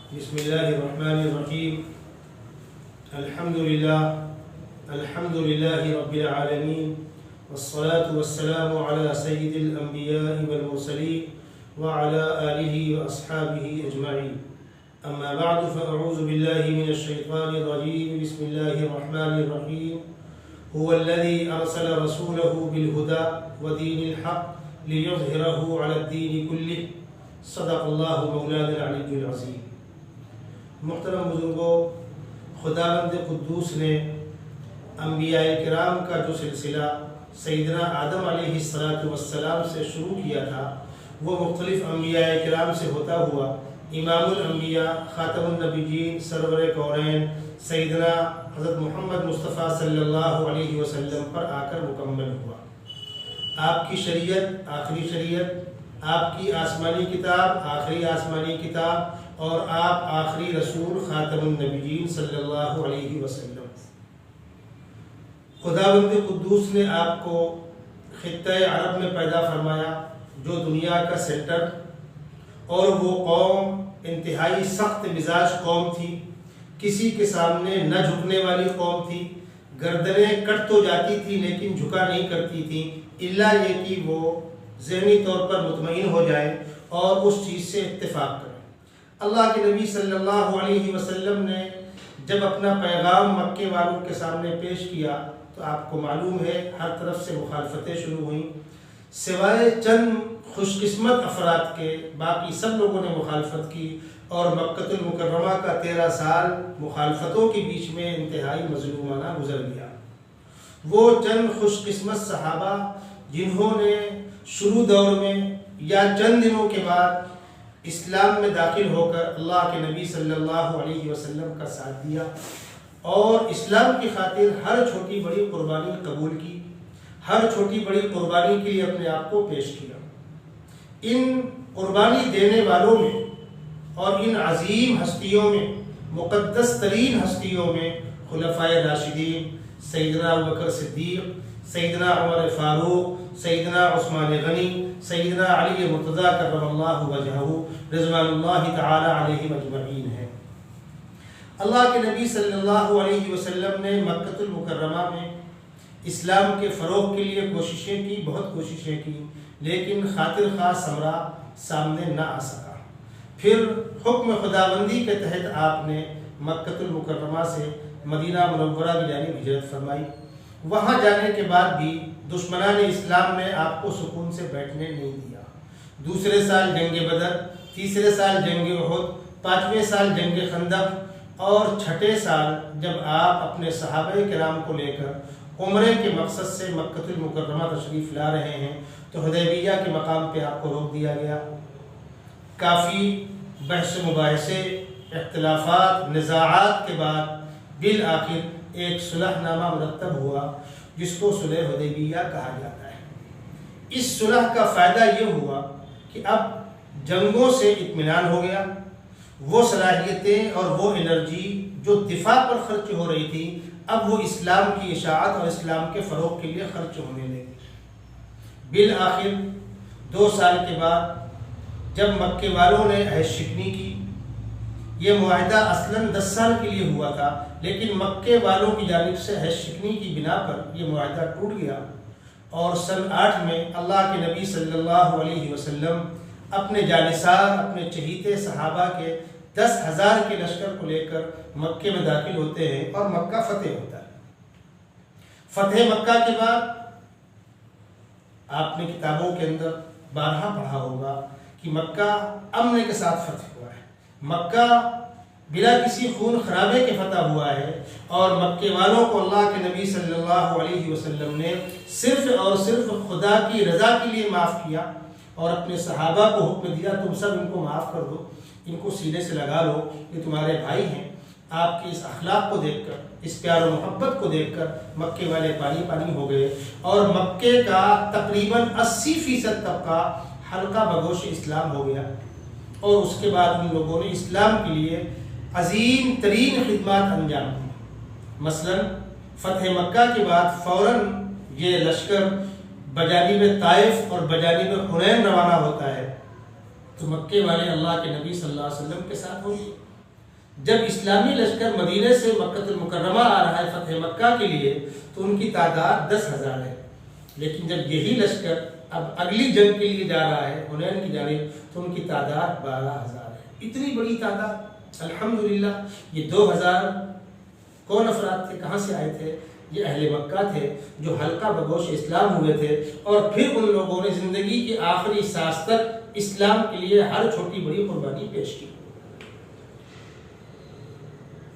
بسم الله الرحمن الرحيم. الحمد لله رب العالمين، والصلاة والسلام على سيد الأنبياء والمرسلين وعلى آله وأصحابه أجمعين. أما بعد، فأعوذ بالله من الشيطان الرجيم. بسم الله الرحمن الرحيم. هو الذي أرسل رسوله بالهدى ودين الحق ليظهره على الدين كله. صدق الله مولانا العلي العظيم. محترم بزرگوں، خداوند قدوس نے انبیاء کرام کا جو سلسلہ سیدنا آدم علیہ السلام سے شروع کیا تھا، وہ مختلف انبیاء کرام سے ہوتا ہوا امام الانبیاء، خاتم النبیین، سرور کونین سیدنا حضرت محمد مصطفیٰ صلی اللہ علیہ وسلم پر آ کر مکمل ہوا۔ آپ کی شریعت آخری شریعت، آپ کی آسمانی کتاب آخری آسمانی کتاب، اور آپ آخری رسول خاتم النبیین صلی اللہ علیہ وسلم۔ خداوند قدوس نے آپ کو خطہ عرب میں پیدا فرمایا، جو دنیا کا سینٹر، اور وہ قوم انتہائی سخت مزاج قوم تھی، کسی کے سامنے نہ جھکنے والی قوم تھی، گردنیں کٹ تو جاتی تھی لیکن جھکا نہیں کرتی تھی، الا یہ کہ وہ ذہنی طور پر مطمئن ہو جائے اور اس چیز سے اتفاق کرے۔ اللہ کے نبی صلی اللہ علیہ وسلم نے جب اپنا پیغام مکے والوں کے سامنے پیش کیا تو آپ کو معلوم ہے ہر طرف سے مخالفتیں شروع ہوئیں، سوائے چند خوش قسمت افراد کے باقی سب لوگوں نے مخالفت کی، اور مکۃ المکرمہ کا 13 سال مخالفتوں کے بیچ میں انتہائی مظلومانہ گزر گیا۔ وہ چند خوش قسمت صحابہ جنہوں نے شروع دور میں یا چند دنوں کے بعد اسلام میں داخل ہو کر اللہ کے نبی صلی اللہ علیہ وسلم کا ساتھ دیا اور اسلام کی خاطر ہر چھوٹی بڑی قربانی قبول کی، ہر چھوٹی بڑی قربانی کے لیے اپنے آپ کو پیش کیا، ان قربانی دینے والوں میں اور ان عظیم ہستیوں میں، مقدس ترین ہستیوں میں خلفائے راشدین سیدنا ابوبکر صدیق، سیدنا عمر فاروق، سیدنا عثمان غنی، سیدنا علی مرتضیٰ کرم اللہ وجہہ رضوان اللہ تعالی علیہم اجمعین ہیں۔ اللہ کے نبی صلی اللہ علیہ وسلم نے مکۃ المکرمہ میں اسلام کے فروغ کے لیے کوششیں کی، بہت کوششیں کی، لیکن خاطر خواہ ثمرہ سامنے نہ آ سکا۔ پھر حکم خداوندی کے تحت آپ نے مکۃ المکرمہ سے مدینہ منورہ کی جانب ہجرت فرمائی۔ وہاں جانے کے بعد بھی دشمنان اسلام نے آپ کو سکون سے بیٹھنے نہیں دیا۔ دوسرے سال جنگ بدر، تیسرے سال جنگ احد، 5ویں سال جنگ خندق، اور 6ٹھے سال جب آپ اپنے صحابہ کرام کو لے کر عمرے کے مقصد سے مکۃ المکرمہ تشریف لا رہے ہیں تو حدیبیہ کے مقام پہ آپ کو روک دیا گیا۔ کافی بحث مباحثے، اختلافات، نزاعات کے بعد بالآخر ایک صلح نامہ مرتب ہوا جس کو صلح حدیبیہ کہا جاتا ہے۔ اس صلح کا فائدہ یہ ہوا کہ اب جنگوں سے اطمینان ہو گیا، وہ صلاحیتیں اور وہ انرجی جو دفاع پر خرچ ہو رہی تھی اب وہ اسلام کی اشاعت اور اسلام کے فروغ کے لیے خرچ ہونے لگی۔ بالآخر 2 سال کے بعد جب مکے والوں نے عہد شکنی کی، یہ معاہدہ اصلاً 10 سال کے لیے ہوا تھا، لیکن مکے والوں کی جانب سے عہد شکنی کی بنا پر یہ معاہدہ ٹوٹ گیا، اور سن 8 میں اللہ کے نبی صلی اللہ علیہ وسلم اپنے جانثار، اپنے چہیتے صحابہ کے 10,000 کے لشکر کو لے کر مکے میں داخل ہوتے ہیں اور مکہ فتح ہوتا ہے۔ فتح مکہ کے بعد آپ نے کتابوں کے اندر بارہا پڑھا ہوگا کہ مکہ امن کے ساتھ فتح ہوا ہے، مکہ بلا کسی خون خرابے کے فتح ہوا ہے، اور مکے والوں کو اللہ کے نبی صلی اللہ علیہ وسلم نے صرف اور صرف خدا کی رضا کے لیے معاف کیا، اور اپنے صحابہ کو حکم دیا تم سب ان کو معاف کر دو، ان کو سینے سے لگا لو، یہ تمہارے بھائی ہیں۔ آپ کے اس اخلاق کو دیکھ کر، اس پیار و محبت کو دیکھ کر مکے والے پانی پانی ہو گئے، اور مکے کا تقریباً 80% طبقہ حلقہ بگوش اسلام ہو گیا، اور اس کے بعد ان لوگوں نے اسلام کے لیے عظیم ترین خدمات انجام دی۔ مثلا فتح مکہ کے بعد فوراً یہ لشکر بجانب طائف اور بجانب حنین روانہ ہوتا ہے، تو مکے والے اللہ کے نبی صلی اللہ علیہ وسلم کے ساتھ ہوئی، جب اسلامی لشکر مدینے سے مکہ المکرمہ آ رہا ہے فتح مکہ کے لیے تو ان کی تعداد 10,000 ہے، لیکن جب یہی لشکر اب اگلی جنگ کے لیے جا رہا ہے حنین کی جانب تو ان کی تعداد 12,000 ہے۔ اتنی بڑی تعداد، الحمدللہ۔ یہ 2,000 کون افراد تھے، کہاں سے آئے تھے؟ یہ اہل مکہ تھے جو حلقہ بگوش اسلام ہوئے تھے، اور پھر ان لوگوں نے زندگی کی آخری سانس تک اسلام کے لیے ہر چھوٹی بڑی قربانی پیش کی۔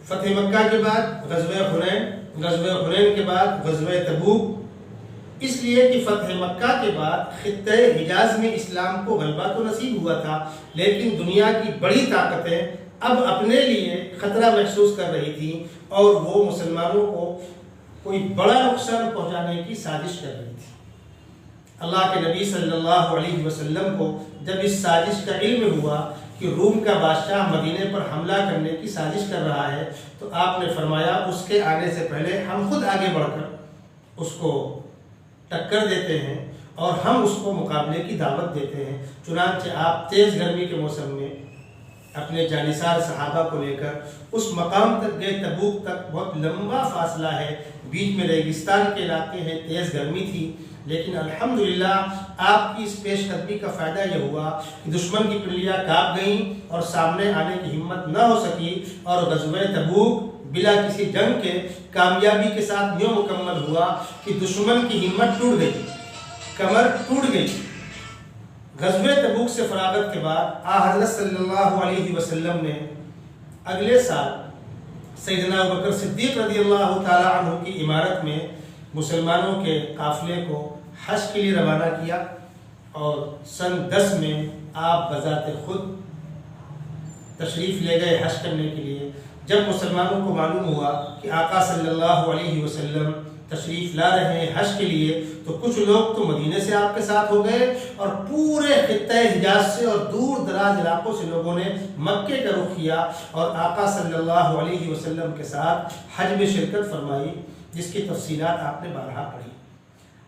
فتح مکہ کے بعد غزوہ حنین کے بعد غزوہ تبوک، اس لیے کہ فتح مکہ کے بعد خطہ حجاز میں اسلام کو غلبہ تو نصیب ہوا تھا، لیکن دنیا کی بڑی طاقتیں اب اپنے لیے خطرہ محسوس کر رہی تھیں، اور وہ مسلمانوں کو کوئی بڑا نقصان پہنچانے کی سازش کر رہی تھی۔ اللہ کے نبی صلی اللہ علیہ وسلم کو جب اس سازش کا علم ہوا کہ روم کا بادشاہ مدینے پر حملہ کرنے کی سازش کر رہا ہے، تو آپ نے فرمایا اس کے آنے سے پہلے ہم خود آگے بڑھ کر اس کو ٹکر دیتے ہیں اور ہم اس کو مقابلے کی دعوت دیتے ہیں۔ چنانچہ آپ تیز گرمی کے موسم میں اپنے جانثار صحابہ کو لے کر اس مقام تک گئے، تبوک تک بہت لمبا فاصلہ ہے، بیچ میں ریگستان کے علاقے ہیں، تیز گرمی تھی، لیکن الحمدللہ آپ کی اس پیش قدمی کا فائدہ یہ ہوا کہ دشمن کی پنڈلیاں کانپ گئیں اور سامنے آنے کی ہمت نہ ہو سکی، اور غزوہ تبوک بلا کسی جنگ کے کامیابی کے ساتھ یوں مکمل ہوا کہ دشمن کی ہمت ٹوٹ گئی، کمر ٹوٹ گئی۔ غزوہ تبوک سے فراغت کے بعد حضرت صلی اللہ علیہ وسلم نے اگلے سال سیدنا ابوبکر صدیق رضی اللہ تعالی عنہ کی عمارت میں مسلمانوں کے قافلے کو حج کے لیے روانہ کیا، اور سن 10 میں آپ بذات خود تشریف لے گئے حج کرنے کے لیے۔ جب مسلمانوں کو معلوم ہوا کہ آقا صلی اللہ علیہ وسلم تشریف لا رہے ہیں حج کے لیے، تو کچھ لوگ تو مدینے سے آپ کے ساتھ ہو گئے، اور پورے خطہ حجاز سے اور دور دراز علاقوں سے لوگوں نے مکے کا رخ کیا اور آقا صلی اللہ علیہ وسلم کے ساتھ حج میں شرکت فرمائی، جس کی تفصیلات آپ نے بارہا پڑھی۔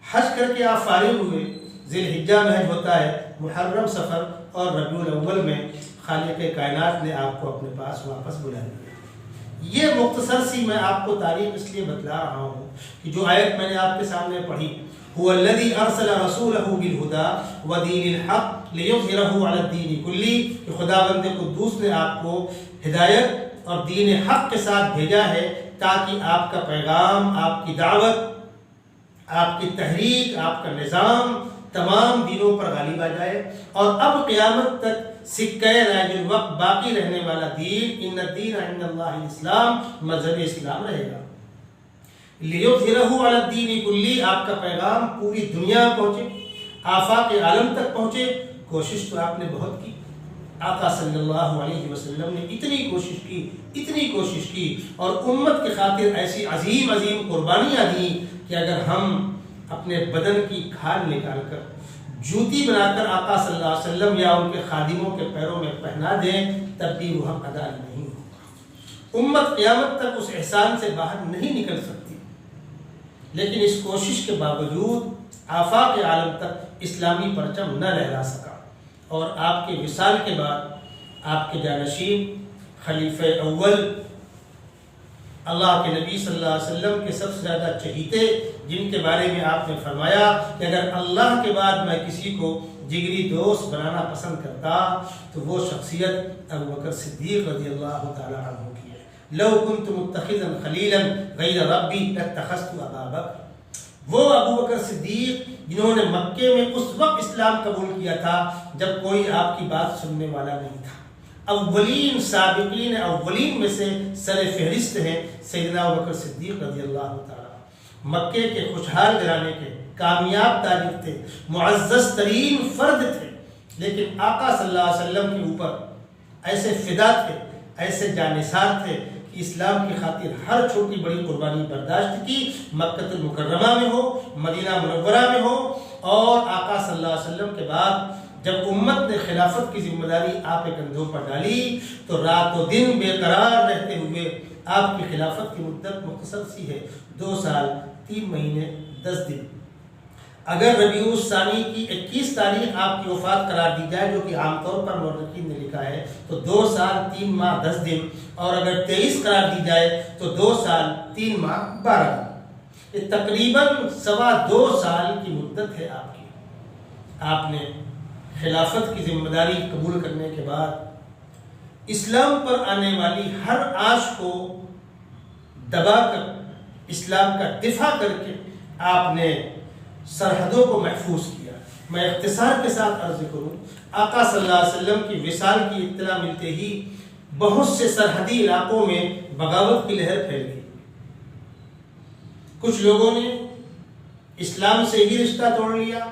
حج کر کے آپ فارغ ہوئے، ذی الحجہ میں حج ہوتا ہے، محرم، صفر اور ربیع الاول میں خالق کائنات نے آپ کو اپنے پاس واپس بلا لیا۔ یہ مختصر سی میں آپ کو تاریخ اس لیے بتلا رہا ہوں کہ جو آیت میں نے آپ کے سامنے پڑھی، هو الذي ارسل رسوله بالهدى ودين الحق ليظهره على الدين كله، کہ خداوند قدوس نے آپ کو ہدایت اور دین حق کے ساتھ بھیجا ہے تاکہ آپ کا پیغام، آپ کی دعوت، آپ کی تحریک، آپ کا نظام تمام دینوں پر غالب آ جائے، اور اب قیامت تک سکہ رائج الوقت باقی رہنے والا دین، ان الدین عند اللہ الاسلام، مذہب اسلام رہے گا۔ لیظہرہ علی الدین کلی، آپ کا پیغام پوری دنیا پہنچے، آفاق عالم تک پہنچے۔ کوشش تو آپ نے بہت کی، آقا صلی اللہ علیہ وسلم نے اتنی کوشش کی اور امت کی خاطر ایسی عظیم قربانیاں دیں کہ اگر ہم اپنے بدن کی کھال نکال کر جوتی بنا کر آقا صلی اللہ علیہ وسلم یا ان کے خادموں کے پیروں میں پہنا دیں تب بھی وہ حق ادا نہیں ہوگا۔ امت قیامت تک اس احسان سے باہر نہیں نکل سکتی، لیکن اس کوشش کے باوجود آفاق عالم تک اسلامی پرچم نہ لہرا سکا، اور آپ کے وصال کے بعد آپ کے جانشین خلیفہ اول، اللہ کے نبی صلی اللہ علیہ وسلم کے سب سے زیادہ چہیتے، جن کے بارے میں آپ نے فرمایا کہ اگر اللہ کے بعد میں کسی کو جگری دوست بنانا پسند کرتا تو وہ شخصیت ابوبکر صدیق رضی اللہ تعالی عنہ کی ہے۔ لو كنت متخذا خلیلا غیر ربی لاتخذت ابا بکر، وہ ابوبکر صدیق جنہوں نے مکے میں اس وقت اسلام قبول کیا تھا جب کوئی آپ کی بات سننے والا نہیں تھا، اولین سابقین اولین میں سے سر فہرست ہیں سیدنا ابوبکر صدیق رضی اللہ تعالی۔ مکے کے خوشحال گھرانے کے کامیاب تاجر تھے، معزز ترین فرد تھے، لیکن آقا صلی اللہ علیہ وسلم کے اوپر ایسے فدا تھے، ایسے جانثار تھے کہ اسلام کی خاطر ہر چھوٹی بڑی قربانی برداشت کی، مکہ المکرمہ میں ہو، مدینہ منورہ میں ہو، اور آقا صلی اللہ علیہ وسلم کے بعد جب امت نے خلافت کی ذمہ داری آپ کے کندھوں پر ڈالی تو رات و دن بے قرار رہتے ہوئے آپ کی خلافت کی مدت مختصر سی ہے، 2 سال 3 مہینے 10 دن۔ اگر ربیع الثانی کی 21 تاریخ آپ کی وفات قرار دی جائے، جو کہ عام طور پر مورخین نے لکھا ہے، تو 2 سال 3 ماہ 10 دن، اور اگر 23 قرار دی جائے تو 2 سال 3 ماہ 12 دن۔ یہ تقریباً 2.25 سال کی مدت ہے آپ کی۔ آپ نے خلافت کی ذمہ داری قبول کرنے کے بعد اسلام پر آنے والی ہر آش کو دبا کر، اسلام کا دفاع کر کے آپ نے سرحدوں کو محفوظ کیا۔ میں اختصار کے ساتھ عرض کروں، آقا صلی اللہ علیہ وسلم کی وصال کی اطلاع ملتے ہی بہت سے سرحدی علاقوں میں بغاوت کی لہر پھیل گئی۔ کچھ لوگوں نے اسلام سے ہی رشتہ توڑ لیا،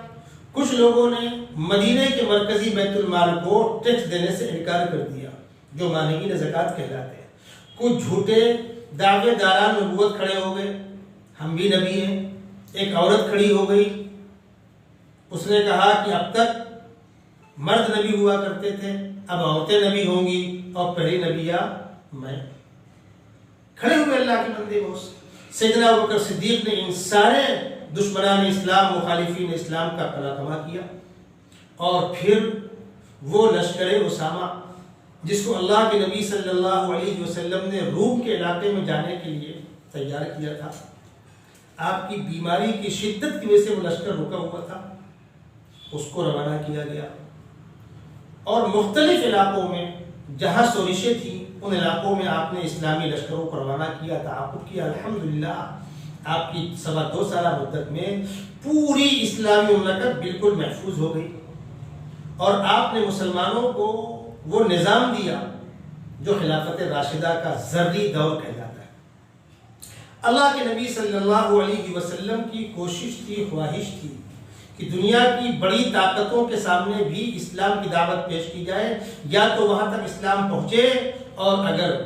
کچھ لوگوں نے مدینے کے مرکزی بیت المال کو ٹیکس دینے سے انکار کر دیا، جو مانعین زکوٰۃ کہلاتے ہیں۔ کچھ جھوٹے دعوے داران نبوت کھڑے ہو گئے، ہم بھی نبی ہیں۔ ایک عورت کھڑی ہو گئی، اس نے کہا کہ اب تک مرد نبی ہوا کرتے تھے، اب عورتیں نبی ہوں گی، اور پہلی نبیہ میں۔ کھڑے ہوئے اللہ کے بندے بہت سے۔ سیدنا ابوبکر صدیق نے ان سارے دشمنان اسلام، مخالفین اسلام کا قلع کما کیا، اور پھر وہ لشکر اسامہ جس کو اللہ کے نبی صلی اللہ علیہ وسلم نے روم کے علاقے میں جانے کے لیے تیار کیا تھا، آپ کی بیماری کی شدت کی وجہ سے وہ لشکر رکا ہوا تھا، اس کو روانہ کیا گیا، اور مختلف علاقوں میں جہاں سوزشیں تھیں ان علاقوں میں آپ نے اسلامی لشکروں کو روانہ کیا، تعاقب کیا۔ الحمدللہ آپ کی 2.25 سالہ مدت میں پوری اسلامی مملکت بالکل محفوظ ہو گئی، اور آپ نے مسلمانوں کو وہ نظام دیا جو خلافت راشدہ کا زرعی دور کہلاتا ہے۔ اللہ کے نبی صلی اللہ علیہ وسلم کی کوشش تھی، خواہش تھی کہ دنیا کی بڑی طاقتوں کے سامنے بھی اسلام کی دعوت پیش کی جائے، یا تو وہاں تک اسلام پہنچے، اور اگر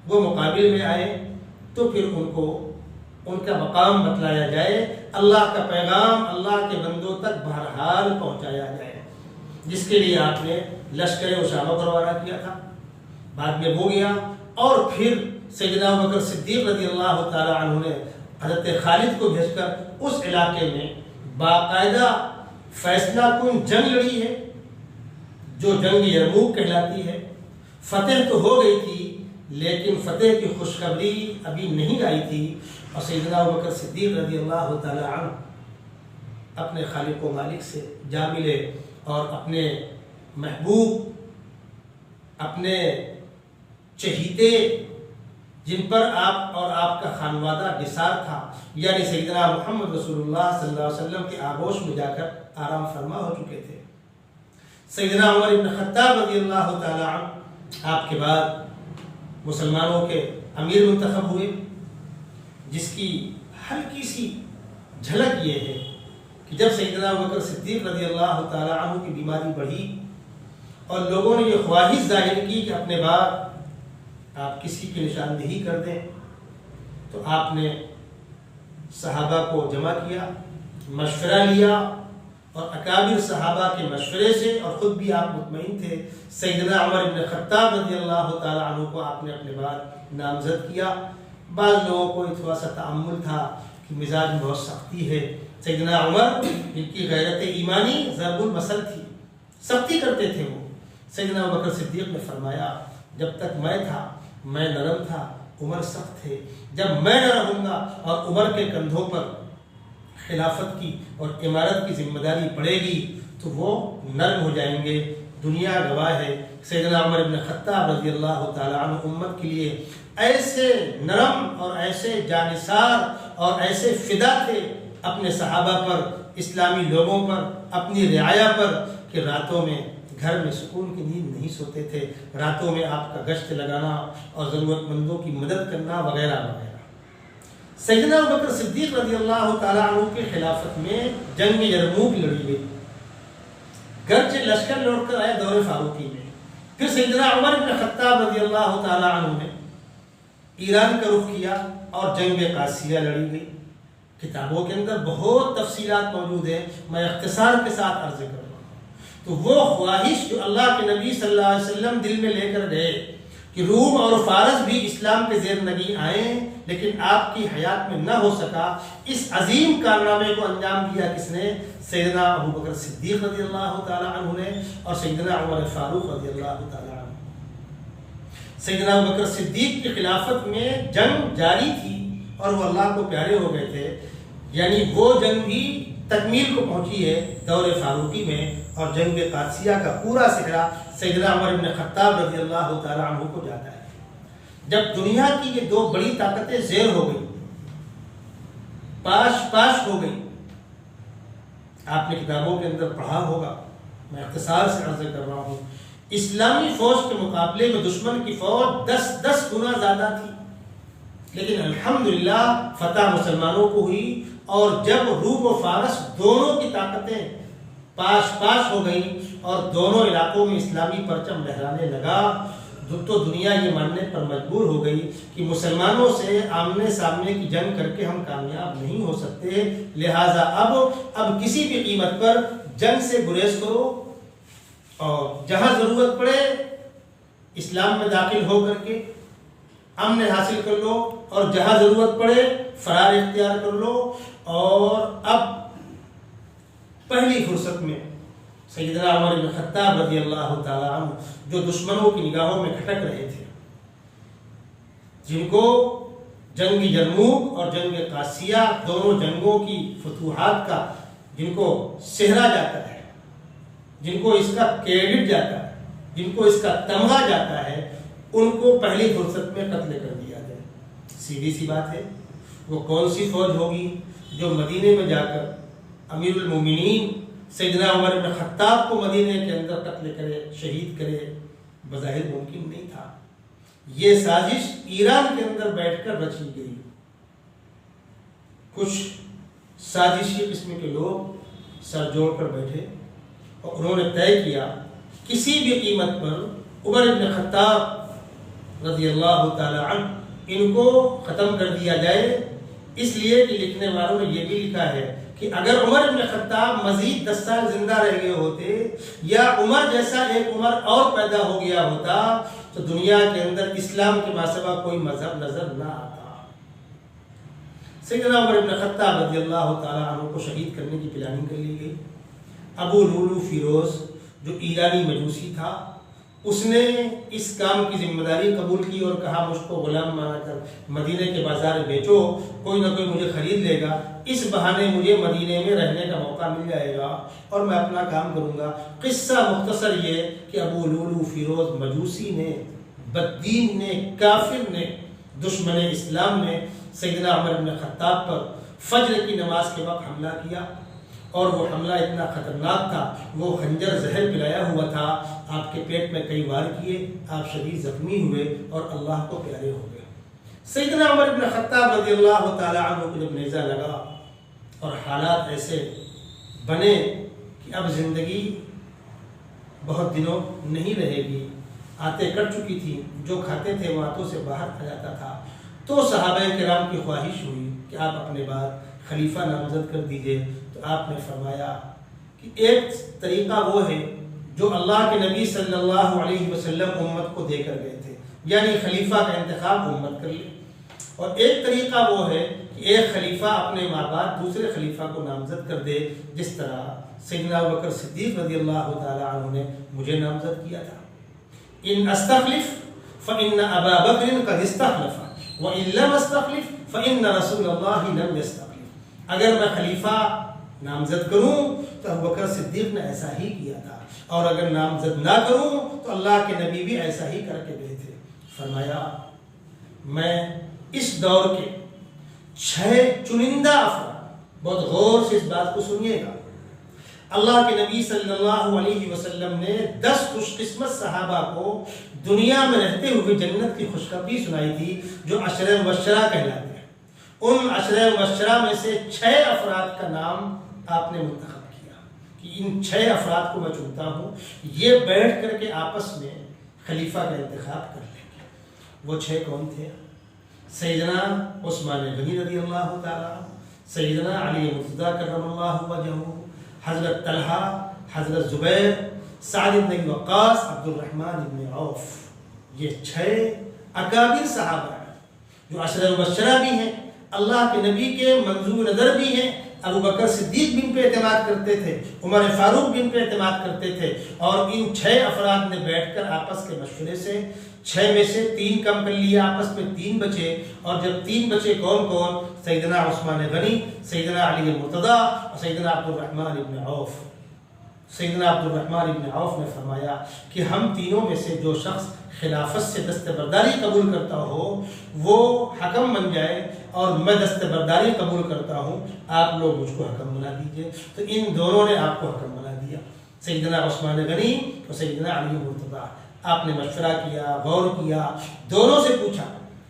وہ مقابل میں آئے تو پھر ان کو ان کا مقام بتلایا جائے، اللہ کا پیغام اللہ کے بندوں تک بہرحال پہنچایا جائے، جس کے لیے آپ نے لشکر اسامہ کو روانہ کیا تھا۔ بعد میں وہ گیا، اور پھر سیدنا ابوبکر صدیق رضی اللہ تعالی عنہ نے حضرت خالد کو بھیج کر اس علاقے میں باقاعدہ فیصلہ کن جنگ لڑی ہے، جو جنگ یرموک کہلاتی ہے۔ فتح تو ہو گئی تھی، لیکن فتح کی خوشخبری ابھی نہیں آئی تھی، اور سیدنا ابوبکر صدیق رضی اللہ تعالی عنہ اپنے خالق و مالک سے جا ملے، اور اپنے محبوب، اپنے چہیتے، جن پر آپ اور آپ کا خانوادہ نثار تھا، یعنی سیدنا محمد رسول اللہ صلی اللہ علیہ وسلم کے آغوش میں جا کر آرام فرما ہو چکے تھے۔ سیدنا عمر بن خطاب رضی اللہ تعالی عنہ آپ کے بعد مسلمانوں کے امیر منتخب ہوئے، جس کی ہلکی سی جھلک یہ ہے کہ جب سیدنا ابوبکر صدیق رضی اللہ تعالی عنہ کی بیماری بڑھی، اور لوگوں نے یہ خواہش ظاہر کی کہ اپنے بعد آپ کسی کی نشاندہی کر دیں، تو آپ نے صحابہ کو جمع کیا، مشورہ لیا، اور اکابر صحابہ کے مشورے سے، اور خود بھی آپ مطمئن تھے، سیدنا عمر بن خطاب رضی اللہ تعالی عنہ کو آپ نے اپنے بعد نامزد کیا۔ بعض لوگوں کو تھوڑا سا تعمل تھا کہ مزاج میں بہت سختی ہے، سیدنا عمر جن کی غیرت ایمانی ضرب المثل تھی، سختی کرتے تھے وہ۔ سیدنا ابوبکر صدیق نے فرمایا، جب تک میں تھا میں نرم تھا، عمر سخت تھے، جب میں نہ رہوں گا اور عمر کے کندھوں پر خلافت کی اور امارت کی ذمہ داری پڑے گی تو وہ نرم ہو جائیں گے۔ دنیا گواہ ہے، سیدنا عمر بن خطاب رضی اللہ تعالی عنہ امت کے لیے ایسے نرم اور ایسے جانثار اور ایسے فدا تھے اپنے صحابہ پر، اسلامی لوگوں پر، اپنی رعایا پر، کہ راتوں میں گھر میں سکون کی نیند نہیں سوتے تھے، راتوں میں آپ کا گشت لگانا اور ضرورت مندوں کی مدد کرنا وغیرہ وغیرہ۔ سیدنا ابوبکر صدیق رضی اللہ تعالی عنہ کی خلافت میں جنگ یرموک لڑی گئی، گرچہ لشکر لوٹ کر آئے دور فاروقی میں۔ پھر سیدنا عمر بن خطاب رضی اللہ تعالی عنہ نے ایران کا رخ کیا اور جنگ قادسیہ لڑی گئی۔ کتابوں کے اندر بہت تفصیلات موجود ہیں، میں اختصار کے ساتھ عرض کروں۔ تو وہ خواہش جو اللہ کے نبی صلی اللہ علیہ وسلم دل میں لے کر گئے، کہ روم اور فارس بھی اسلام کے زیر نگیں آئیں لیکن آپ کی حیات میں نہ ہو سکا۔ اس عظیم کارنامے کو انجام دیا کس نے؟ سیدنا ابو بکر صدیق رضی اللہ تعالی عنہ نے اور سیدنا عمر فاروق رضی اللہ تعالی عنہ۔ سیدنا ابو بکر صدیق کی خلافت میں جنگ جاری تھی اور وہ اللہ کو پیارے ہو گئے تھے، یعنی وہ جنگ بھی تکمیل کو پہنچی ہے دور فاروقی میں، اور جنگ قادسیہ کا پورا سہرا سیدنا عمر بن خطاب رضی اللہ تعالی عنہ کو جاتا ہے۔ جب دنیا کی یہ دو بڑی طاقتیں زیر ہو گئی، پاش ہو گئی، آپ نے کتابوں کے اندر پڑھا ہوگا، میں اختصار سے عرض کر رہا ہوں، اسلامی فوج کے مقابلے میں دشمن کی فوج 10 گنا زیادہ تھی، لیکن الحمدللہ فتح مسلمانوں کو ہوئی، اور جب روم و فارس دونوں کی طاقتیں پاش ہو گئیں اور دونوں علاقوں میں اسلامی پرچم لہرانے لگا، تو دنیا یہ ماننے پر مجبور ہو گئی کہ مسلمانوں سے آمنے سامنے کی جنگ کر کے ہم کامیاب نہیں ہو سکتے، لہٰذا اب کسی بھی قیمت پر جنگ سے گریز کرو اور جہاں ضرورت پڑے اسلام میں داخل ہو کر کے امن حاصل کر لو، اور جہاں ضرورت پڑے فرار اختیار کر لو۔ اور اب پہلی فرصت میں سیدنا عمر بن خطاب رضی اللہ تعالی عنہ، جو دشمنوں کی نگاہوں میں کھٹک رہے تھے، جن کو جنگ یرموک اور جنگ قادسیہ دونوں جنگوں کی فتوحات کا جن کو سہرا جاتا ہے، جن کو اس کا کریڈٹ جاتا ہے، جن کو اس کا تمغہ جاتا ہے، ان کو پہلی فرصت میں قتل کر دیا جائے۔ سیدھی سی بات ہے، وہ کون سی فوج ہوگی جو مدینے میں جا کر امیر المومنین سیدنا عمر بن خطاب کو مدینے کے اندر قتل کرے، شہید کرے؟ بظاہر ممکن نہیں تھا۔ یہ سازش ایران کے اندر بیٹھ کر رچی گئی، کچھ سازشی قسم کے لوگ سر جوڑ کر بیٹھے اور انہوں نے طے کیا کسی بھی قیمت پر عمر بن خطاب رضی اللہ تعالی عنہ ان کو ختم کر دیا جائے، اس لیے کہ لکھنے والوں نے یہ بھی لکھا ہے کہ اگر عمر بن خطاب مزید 10 سال زندہ رہ گئے ہوتے یا عمر جیسا ایک عمر اور پیدا ہو گیا ہوتا تو دنیا کے اندر اسلام کے ماسوا کوئی مذہب نظر نہ آتا۔ سیدنا عمر بن خطاب رضی اللہ تعالی عنہ کو شہید کرنے کی پلاننگ کر لی گئی۔ ابو لولو فیروز جو ایرانی مجوسی تھا، اس نے اس کام کی ذمہ داری قبول کی اور کہا مجھ کو غلام بنا کر مدینے کے بازار بیچو، کوئی نہ کوئی مجھے خرید لے گا، اس بہانے مجھے مدینے میں رہنے کا موقع مل جائے گا اور میں اپنا کام کروں گا۔ قصہ مختصر یہ کہ ابو لولو فیروز مجوسی نے، بددین نے، کافر نے، دشمن اسلام نے سیدنا عمر بن خطاب پر فجر کی نماز کے وقت حملہ کیا، اور وہ حملہ اتنا خطرناک تھا، وہ خنجر زہر پلایا ہوا تھا، آپ کے پیٹ میں کئی وار کیے، آپ شدید زخمی ہوئے اور اللہ کو پیارے ہو گئے۔ سیدنا عمر بن خطاب رضی اللہ تعالی عنہ کو جب نیزہ لگا اور حالات ایسے بنے کہ اب زندگی بہت دنوں نہیں رہے گی، آتے کٹ چکی تھی، جو کھاتے تھے وہ آتوں سے باہر آ جاتا تھا، تو صحابہ کرام کی خواہش ہوئی کہ آپ اپنے بعد خلیفہ نامزد کر دیجئے۔ تو آپ نے فرمایا کہ ایک طریقہ وہ ہے جو اللہ کے نبی صلی اللہ علیہ وسلم امت کو دے کر گئے تھے، یعنی خلیفہ کا انتخاب امت کر لے، اور ایک طریقہ وہ ہے کہ ایک خلیفہ اپنے ماں بعد دوسرے خلیفہ کو نامزد کر دے، جس طرح سیدنا ابوبکر صدیق رضی اللہ تعالی عنہ نے مجھے نامزد کیا تھا۔ ان استخلف فإن ابا بکر قد استخلف وإن لم استخلف فإن رسول اللہ لم يستخلف۔ اگر میں خلیفہ نامزد کروں تو ابوبکر صدیق نے ایسا ہی کیا تھا، اور اگر نامزد نہ کروں تو اللہ کے نبی بھی ایسا ہی کر کے گئے تھے۔ فرمایا میں اس دور کے 6 چنندہ افراد، بہت غور سے اس بات کو سنیے گا، اللہ کے نبی صلی اللہ علیہ وسلم نے 10 خوش قسمت صحابہ کو دنیا میں رہتے ہوئے جنت کی خوشخبری سنائی تھی، جو عشرہ مبشرہ کہلاتے ہیں۔ ان عشرہ مبشرہ میں سے 6 افراد کا نام آپ نے منتخب کیا کہ ان 6 افراد کو میں چنتا ہوں، یہ بیٹھ کر کے آپس میں خلیفہ کا انتخاب کر لیں گے۔ وہ 6 کون تھے؟ سیدنا عثمان غنی رضی اللہ تعالیٰ، سیدنا علی مرتضیٰ کرم اللہ وجہہ، حضرت طلحہ، حضرت زبیر، سعد بن وقاص، عبد الرحمن بن عوف۔ یہ 6 اکابر صحابہ ہیں جو عشرہ مبشرہ بھی ہیں، اللہ کے نبی کے منظور نظر بھی ہیں۔ ابو بکر صدیق بھی ان پہ اعتماد کرتے تھے، عمر فاروق بھی ان پہ اعتماد کرتے تھے، اور ان 6 افراد نے بیٹھ کر آپس کے مشورے سے 6 میں سے 3 کم کر لیا، آپس میں 3 بچے، اور جب 3 بچے کون کون؟ سیدنا عثمان غنی، سیدنا علی مرتضی اور سیدنا عبد الرحمن ابن عوف۔ سیدنا عبد الرحمن ابن عوف نے فرمایا کہ ہم تینوں میں سے جو شخص خلافت سے دستبرداری قبول کرتا ہو وہ حکم بن جائے، اور میں دستبرداری قبول کرتا ہوں، آپ لوگ مجھ کو حکم بنا دیجئے۔ تو ان دونوں نے آپ کو حکم بنا دیا، سیدنا عثمان غنی اور سیدنا علی مرتضی۔ آپ نے مشورہ کیا، غور کیا، دونوں سے پوچھا۔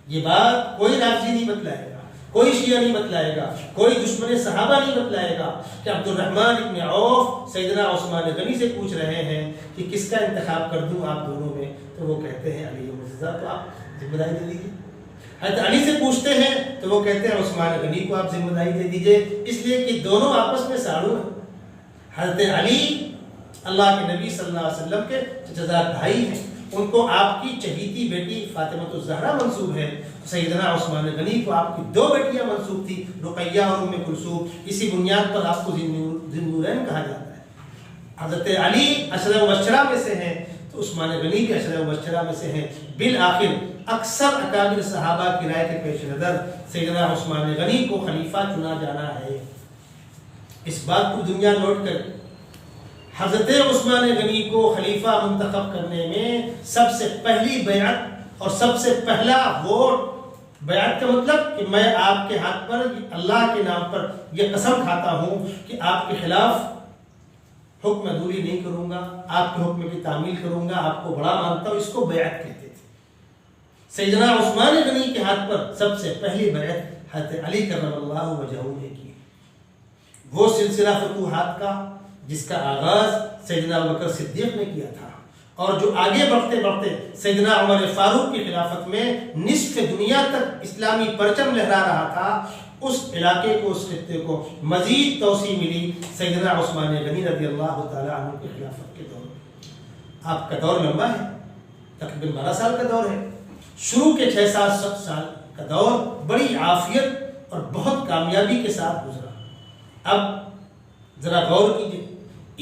یہ بات کوئی رافضی نہیں بتلائے گا، کوئی شیعہ نہیں بتلائے گا، کوئی دشمن صحابہ نہیں بتلائے گا کہ عبد الرحمن ابن عوف سیدنا عثمان غنی سے پوچھ رہے ہیں کہ کس کا انتخاب کر دوں آپ دونوں میں، تو وہ کہتے ہیں علی مرتضی کو آپ ذمہ داری دے دیجیے۔ حضرت علی سے پوچھتے ہیں تو وہ کہتے ہیں عثمان غنی کو آپ ذمہ داری دے دیجیے، اس لیے کہ دونوں آپس میں ساڑھو ہیں۔ حضرت علی اللہ کے نبی صلی اللہ علیہ وسلم کے چچزاد بھائی ہیں، ان کو آپ کی چہیتی بیٹی فاطمہ الزہرا منسوب ہے، سیدنا عثمان غنی کو آپ کی 2 بیٹیاں منسوب تھی، رقیہ اور ام کلثوم۔ اسی بنیاد پر آپ کو ذی النورین کہا جاتا ہے۔ حضرت علی عشرہ مبشرہ میں سے ہیں تو عثمان غنی بھی عشرہ مبشرہ میں سے ہیں۔ بالآخر اکثر اکابر صحابہ کی رائے کے پیش نظر سیدنا عثمان غنی کو خلیفہ چنا جانا ہے۔ اس بات کو دنیا نوٹ کرے، حضرت عثمان غنی کو خلیفہ منتخب کرنے میں سب سے پہلی بیعت اور سب سے پہلا ووٹ، بیعت کا مطلب کہ میں آپ کے ہاتھ پر اللہ کے نام پر یہ قسم کھاتا ہوں کہ آپ کے خلاف حکم عدولی نہیں کروں گا، آپ کے حکم کی تعمیل کروں گا، آپ کو بڑا مانتا ہوں، اس کو بیعت کہتے تھے۔ سیدنا عثمان غنی کے ہاتھ پر سب سے پہلی بیعت حضرت علی کرم اللہ وجہہ نے کی۔ وہ سلسلہ فتوحات کا جس کا آغاز سیدنا ابوبکر صدیق نے کیا تھا، اور جو آگے بڑھتے بڑھتے سیدنا عمر فاروق کی خلافت میں نصف دنیا تک اسلامی پرچم لہرا رہا تھا، اس علاقے کو، اس خطے کو مزید توسیع ملی سیدنا عثمان غنی رضی اللہ تعالیٰ عنہ کی خلافت کے دور میں۔ آپ کا دور لمبا ہے، تقریباً 12 سال کا دور ہے۔ شروع کے 6-7 سال کا دور بڑی عافیت اور بہت کامیابی کے ساتھ گزرا۔ اب ذرا غور کیجیے،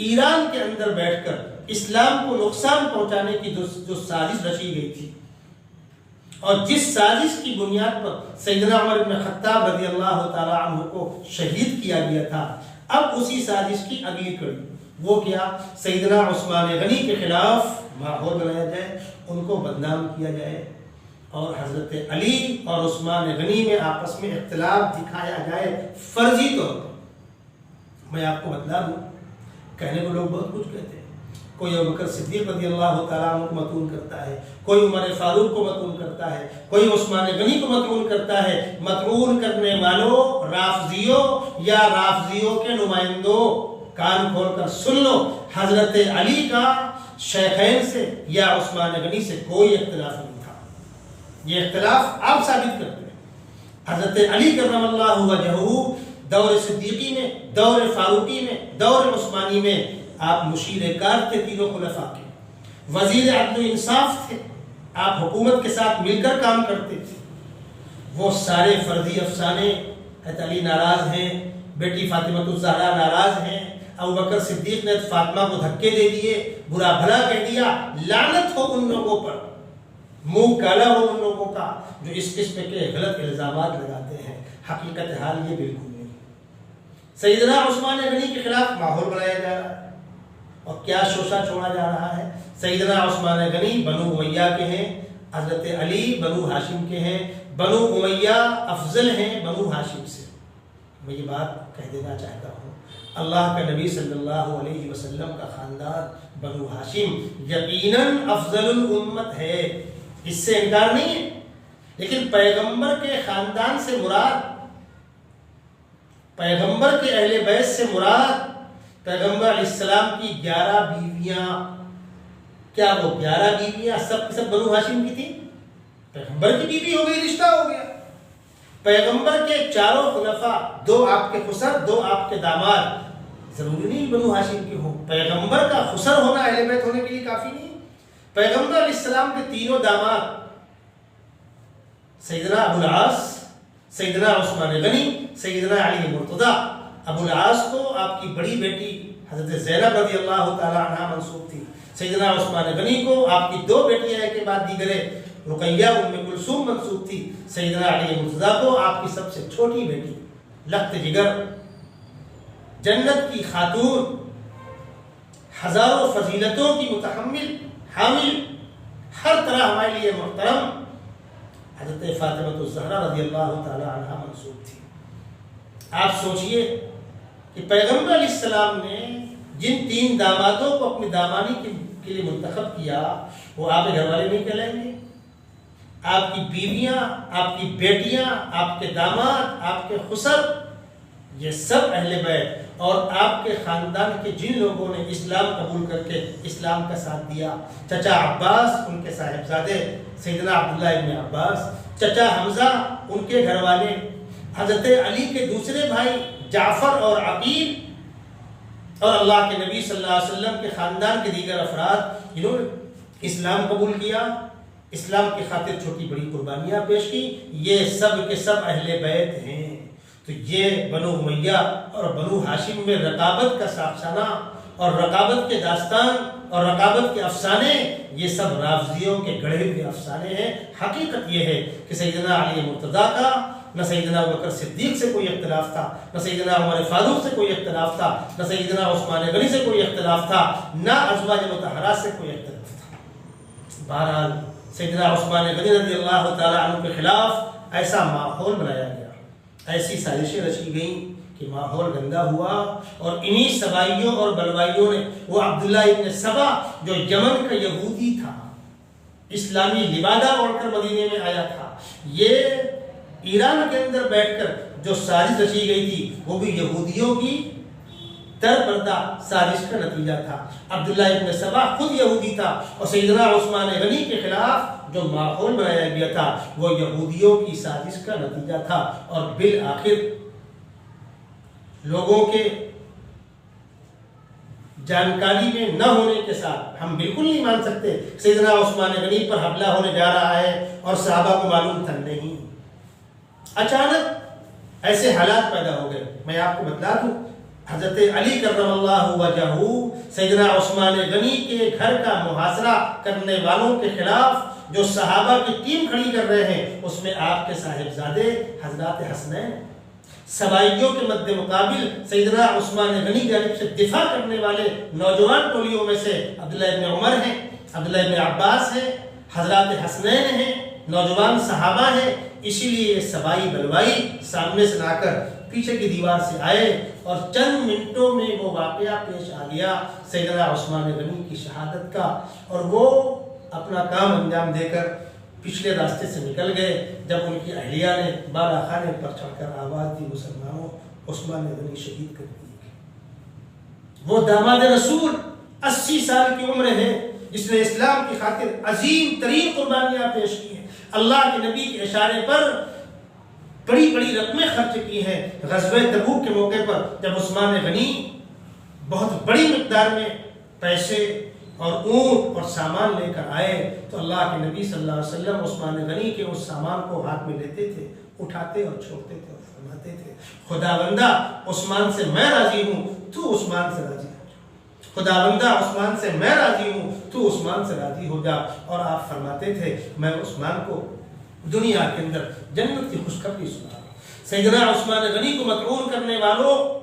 ایران کے اندر بیٹھ کر اسلام کو نقصان پہنچانے کی جو سازش رچی گئی تھی، اور جس سازش کی بنیاد پر سیدنا عمر بن خطاب رضی اللہ تعالیٰ عنہ کو شہید کیا گیا تھا، اب اسی سازش کی اگلی کڑی وہ کیا؟ سیدنا عثمان غنی کے خلاف ماحول بنایا جائے، ان کو بدنام کیا جائے، اور حضرت علی اور عثمان غنی میں آپس میں اختلاف دکھایا جائے فرضی طور پر۔ میں آپ کو بتلا دوں، کہنے کو لوگ بہت کچھ کہتے ہیں، کوئی ابوبکر صدیق رضی اللہ تعالیٰ عنہ کو مطعون کرتا ہے، کوئی عمر فاروق کو مطعون کرتا ہے، کوئی عثمان غنی کو مطعون کرتا ہے۔ مطعون کرنے والوں رافضیوں یا رافضیوں کے نمائندوں، کان کھول کر سن لو، حضرت علی کا شیخین سے یا عثمان غنی سے کوئی اختلاف نہیں تھا۔ یہ اختلاف آپ ثابت کرتے ہیں۔ حضرت علی کرم اللہ وجہہ دور صدیقی میں، دور فاروقی میں، دور عثمانی میں آپ مشیر کار تھے، تینوں خلفاء کے وزیر عدل و انصاف تھے، آپ حکومت کے ساتھ مل کر کام کرتے تھے۔ وہ سارے فرضی افسانے، حضرت علی ناراض ہیں، بیٹی فاطمہ الزہرا ناراض ہیں، ابوبکر صدیق نے فاطمہ کو دھکے دے دیے، برا بھلا کہہ دیا، لعنت ہو ان لوگوں پر، منہ کالا ہو ان لوگوں کا جو اس قسم کے غلط الزامات لگاتے ہیں۔ حقیقت حال یہ بالکل نہیں۔ سیدنا عثمان غنی کے خلاف ماحول بنایا جا رہا ہے، اور کیا شوشہ چھوڑا جا رہا ہے؟ سیدنا عثمان غنی بنو امیہ کے ہیں، حضرت علی بنو ہاشم کے ہیں، بنو امیہ افضل ہیں بنو ہاشم سے۔ میں یہ بات کہہ دینا چاہتا ہوں، اللہ کا نبی صلی اللہ علیہ وسلم کا خاندان بنو ہاشم یقیناً افضل الامت ہے، اس سے انکار نہیں ہے، لیکن پیغمبر کے خاندان سے مراد، پیغمبر کے اہل بیت سے مراد پیغمبر علیہ السلام کی 11 بیویاں۔ کیا وہ 11 بیویاں سب کی سب بنو ہاشم کی تھیں؟ پیغمبر کی بیوی ہو گئی، رشتہ ہو گیا۔ پیغمبر کے 4 خلفاء، 2 آپ کے خسر، 2 آپ کے داماد، ضروری نہیں بنو ہاشم کے ہوں۔ پیغمبر کا خسر ہونا اہل بیت ہونے کے لیے کافی نہیں۔ پیغمبر علیہ السلام کے تینوں داماد سیدنا ابو العاص، سیدنا عثمان غنی، سیدنا علی مرتضیٰ، ابو العاص کو آپ کی بڑی بیٹی حضرت زینب رضی اللہ تعالی عنہ منسوب تھی، سیدنا عثمان غنی کو آپ کی دو بیٹیاں ایک کے بعد دیگرے رقیہ ام کلثوم منسوب تھی، سیدنا علی مرتضیٰ کو آپ کی سب سے چھوٹی بیٹی لخت جگر، جنت کی خاتون، ہزاروں فضیلتوں کی متحمل، حامل، ہر طرح ہمارے لیے محترم حضرت فاطمہ الزہرا رضی اللہ تعالی عنہ منسوب تھی۔ آپ سوچئے کہ پیغمبر علیہ السلام نے جن تین دامادوں کو اپنی دامانی کے لیے منتخب کیا وہ آپ کے گھر والے نہیں کہلائیں گے؟ آپ کی بیویاں، آپ کی بیٹیاں، آپ کے داماد، آپ کے خسر، یہ سب اہل بیت، اور آپ کے خاندان کے جن لوگوں نے اسلام قبول کر کے اسلام کا ساتھ دیا، چچا عباس، ان کے صاحبزادے سیدنا عبداللہ ابن عباس، چچا حمزہ، ان کے گھر والے، حضرت علی کے دوسرے بھائی جعفر اور عقیل، اور اللہ کے نبی صلی اللہ علیہ وسلم کے خاندان کے دیگر افراد جنہوں نے اسلام قبول کیا، اسلام کی خاطر چھوٹی بڑی قربانیاں پیش کی، یہ سب کے سب اہل بیت ہیں۔ تو یہ بنو امیہ اور بنو ہاشم میں رقابت کا سافسانہ اور رقابت کے داستان اور رقابت کے افسانے، یہ سب رافضیوں کے گڑھے ہوئے افسانے ہیں۔ حقیقت یہ ہے کہ سیدنا علی مرتضیٰ کا نہ سیدنا ابوبکر صدیق سے کوئی اختلاف تھا، نہ سیدنا عمر فاروق سے کوئی اختلاف تھا، نہ سیدنا عثمان غنی سے کوئی اختلاف تھا، نہ ازواج مطہرات سے کوئی اختلاف تھا۔ بہرحال سیدنا عثمان غنی رضی اللہ تعالی عنہ کے خلاف ایسا ماحول بنایا گیا، ایسی سازشیں رچی گئیں کہ ماحول گندا ہوا، اور انہی سبائیوں اور بلوائیوں نے وہ عبداللہ ابن سبا جو یمن کا یہودی تھا، اسلامی لبادہ اوڑھ کر مدینے میں آیا تھا، یہ ایران کے اندر بیٹھ کر جو سازش رچی گئی تھی وہ بھی یہودیوں کی در پردہ سازش کا نتیجہ تھا۔ عبداللہ ابن سبا خود یہودی تھا، اور سیدنا عثمان غنی کے خلاف جو ماحول بنایا گیا تھا وہ یہودیوں کی سازش کا نتیجہ تھا، اور بالآخر لوگوں کے جانکاری میں نہ ہونے کے ساتھ ہم بالکل نہیں مان سکتے سیدنا عثمان غنی پر حملہ ہونے جا رہا ہے اور صحابہ کو معلوم تھا نہیں، اچانک ایسے حالات پیدا ہو گئے۔ میں آپ کو بتلا دوں، حضرت علی کرم اللہ وجہہ سیدنا عثمان غنی کے گھر کا محاصرہ کرنے والوں کے خلاف جو صحابہ کی ٹیم کھڑی کر رہے ہیں، اس میں آپ کے صاحبزادے حضرات حسنین، سبائیوں کے مد مقابل سیدنا عثمان غنی کی جانب سے دفاع کرنے والے نوجوان ٹولیوں میں سے عبداللہ ابن عمر ہیں، عبداللہ ابن عباس ہیں، حضرات حسنین ہیں، نوجوان صحابہ ہیں۔ اسی لیے یہ سبائی بلوائی سامنے سے لا کر پیچھے کی دیوار سے آئے، اور چند منٹوں میں وہ واقعہ پیش آ گیا سیدنا عثمان غنی کی شہادت کا، اور وہ اپنا کام انجام دے کر پچھلے راستے سے نکل گئے۔ جب ان کی اہلیہ نے بالا خانے پر چڑھ کر آواز دی، مسلمانوں عثمان غنی شہید کر دیے گئے۔ وہ داماد رسول 80 سال کی عمر ہے جس نے اسلام کی خاطر عظیم ترین قربانیاں پیش کی ہیں، اللہ کے نبی کے اشارے پر بڑی بڑی رقمیں خرچ کی ہیں۔ غزوہ تبوک کے موقع پر جب عثمان غنی بہت بڑی مقدار میں پیسے اور اونٹ اور سامان لے کر آئے تو اللہ کے نبی صلی اللہ علیہ وسلم عثمان غنی کے اس سامان کو ہاتھ میں لیتے تھے، اٹھاتے اور چھوڑتے تھے اور فرماتے تھے، خداوندہ عثمان سے میں راضی ہوں، تو عثمان سے راضی ہو جا، خداوندہ عثمان سے میں راضی ہوں، تو عثمان سے راضی ہو جا۔ اور آپ فرماتے تھے میں عثمان کو دنیا کے اندر جنت کی خوشخبری سنا رہا ہوں۔ سیدنا عثمان غنی کو مطعون کرنے والوں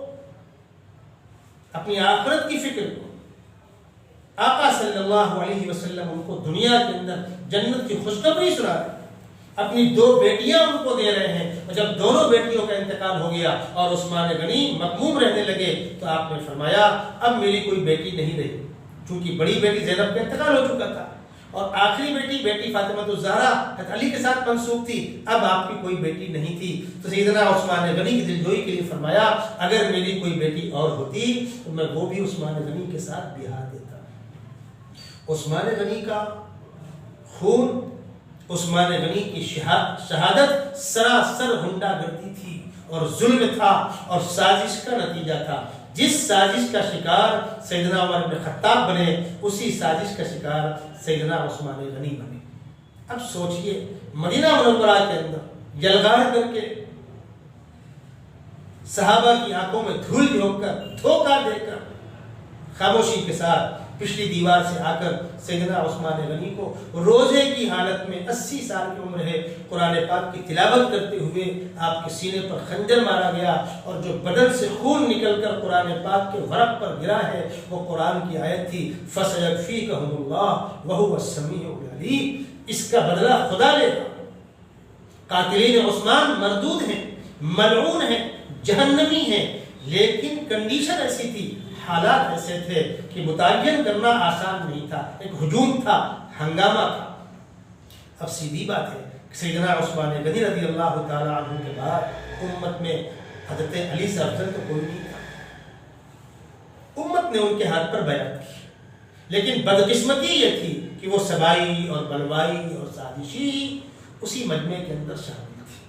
اپنی آخرت کی فکر کو، آقا صلی اللہ علیہ وسلم ان کو دنیا کے اندر جنت کی خوشخبری سنا رہے ہیں، اپنی 2 بیٹیاں ان کو دے رہے ہیں، اور جب دونوں بیٹیوں کا انتقال ہو گیا اور عثمان غنی مغموم رہنے لگے تو آپ نے فرمایا اب میری کوئی بیٹی نہیں رہی، چونکہ بڑی بیٹی زینب کا انتقال ہو چکا تھا، اور آخری بیٹی فاطمہ الزہرا حضرت علی کے ساتھ منسوب تھی، اب آپ کی کوئی بیٹی نہیں تھی۔ تو سیدنا عثمان غنی کی دلجوئی کے لیے فرمایا اگر میری کوئی بیٹی اور ہوتی تو میں وہ بھی عثمان غنی کے ساتھ بیاہ دیتا۔ عثمان غنی کا خون، عثمان غنی کی شہادت سراسر ہنڈا گردی تھی اور ظلم تھا اور سازش کا نتیجہ تھا۔ جس سازش کا شکار سیدنا عمر بن خطاب بنے اسی سازش کا شکار سیدنا عثمان غنی بنے۔ اب سوچئے مدینہ منورہ کے اندر یلغار کر کے صحابہ کی آنکھوں میں دھول جھونک کر دھوکہ دے کر خاموشی کے ساتھ پچھلی دیوار سے آ کر سیدنا عثمان غنی کو روزے کی حالت میں 80 سال کی عمر ہے قرآن پاک کی تلاوت کرتے ہوئے آپ کے سینے پر خنجر مارا گیا، اور جو بدن سے خون نکل کر قرآن پاک کے ورق پر گرا ہے وہ قرآن کی آیت تھی فَسَيَكْفِيكَهُمُ اللَّهُ وَهُوَ السَّمِيعُ الْعَلِيمُ۔ اس کا بدلہ خدا لے گا۔ قاتلین عثمان مردود ہیں، ملعون ہیں، جہنمی ہیں، لیکن کنڈیشن ایسی تھی، حالات ایسے تھے کہ متعین کرنا آسان نہیں تھا، ایک ہجوم تھا، ہنگامہ تھا۔ اب سیدھی بات ہے کہ سیدنا عثمان غنی رضی اللہ تعالی عنہ کے بعد امت میں حضرت علی سے افضل تو کوئی نہیں تھا۔ امت نے ان کے ہاتھ پر بیعت کی، لیکن بدقسمتی یہ تھی کہ وہ سبائی اور بلوائی اور سازشی اسی مجمع کے اندر شامل تھی۔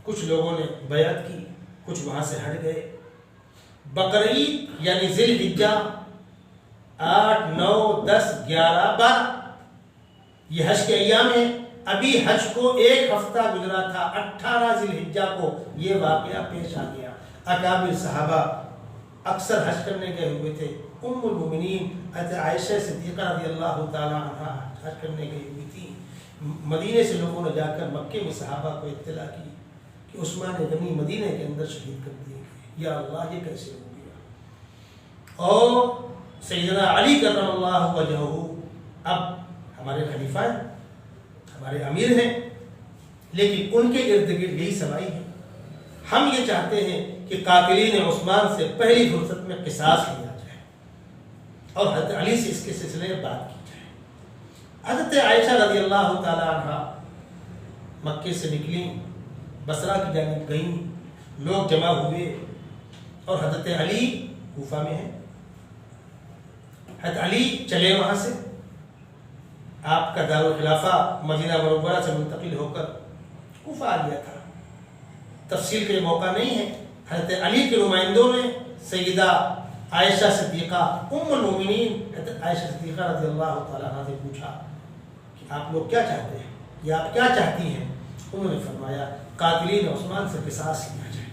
کچھ لوگوں نے بیعت کی، کچھ وہاں سے ہٹ گئے۔ بقرعید یعنی ذی الحجہ 8، 9، 10، 11، 12 یہ حج کے ایام ہیں۔ ابھی حج کو ایک ہفتہ گزرا تھا، 18 ذی الحجہ کو یہ واقعہ پیش آ گیا۔ اکابر صحابہ اکثر حج کرنے گئے ہوئے تھے۔ ام المؤمنین حضرت عائشہ صدیقہ رضی اللہ تعالی عنہ حج کرنے گئی ہوئی تھی۔ مدینے سے لوگوں نے جا کر مکے میں صحابہ کو اطلاع کی کہ عثمان غنی مدینے کے اندر شہید کر دیے گئے۔ یا اللہ، یہ کیسے ہو گیا؟ اور سیدنا علی کرم اللہ وجہہ اب ہمارے خلیفہ ہیں، ہمارے امیر ہیں، لیکن ان کے ارد گرد یہی سبائی ہے۔ ہم یہ چاہتے ہیں کہ قاتلین عثمان سے پہلی فرصت میں قصاص لیا جائے اور حضرت علی سے اس کے سلسلے میں بات کی جائے۔ حضرت عائشہ رضی اللہ تعالی عنہ مکے سے نکلی، بصرہ کی جانب گئیں، لوگ جمع ہوئے، اور حضرت علی کوفہ میں ہیں۔ حضرت علی چلے وہاں سے، آپ کا دارالخلافہ مدینہ منورہ سے منتقل ہو کر کوفہ آ گیا تھا۔ تفصیل کے موقع نہیں ہے۔ حضرت علی کے نمائندوں نے سیدہ عائشہ صدیقہ ام المؤمنین حضرت عائشہ صدیقہ رضی اللہ تعالیٰ عنہ سے پوچھا کہ آپ لوگ کیا چاہتے ہیں یا آپ کیا چاہتی ہیں؟ انہوں نے فرمایا قاتلین عثمان سے قصاص لیا جائے۔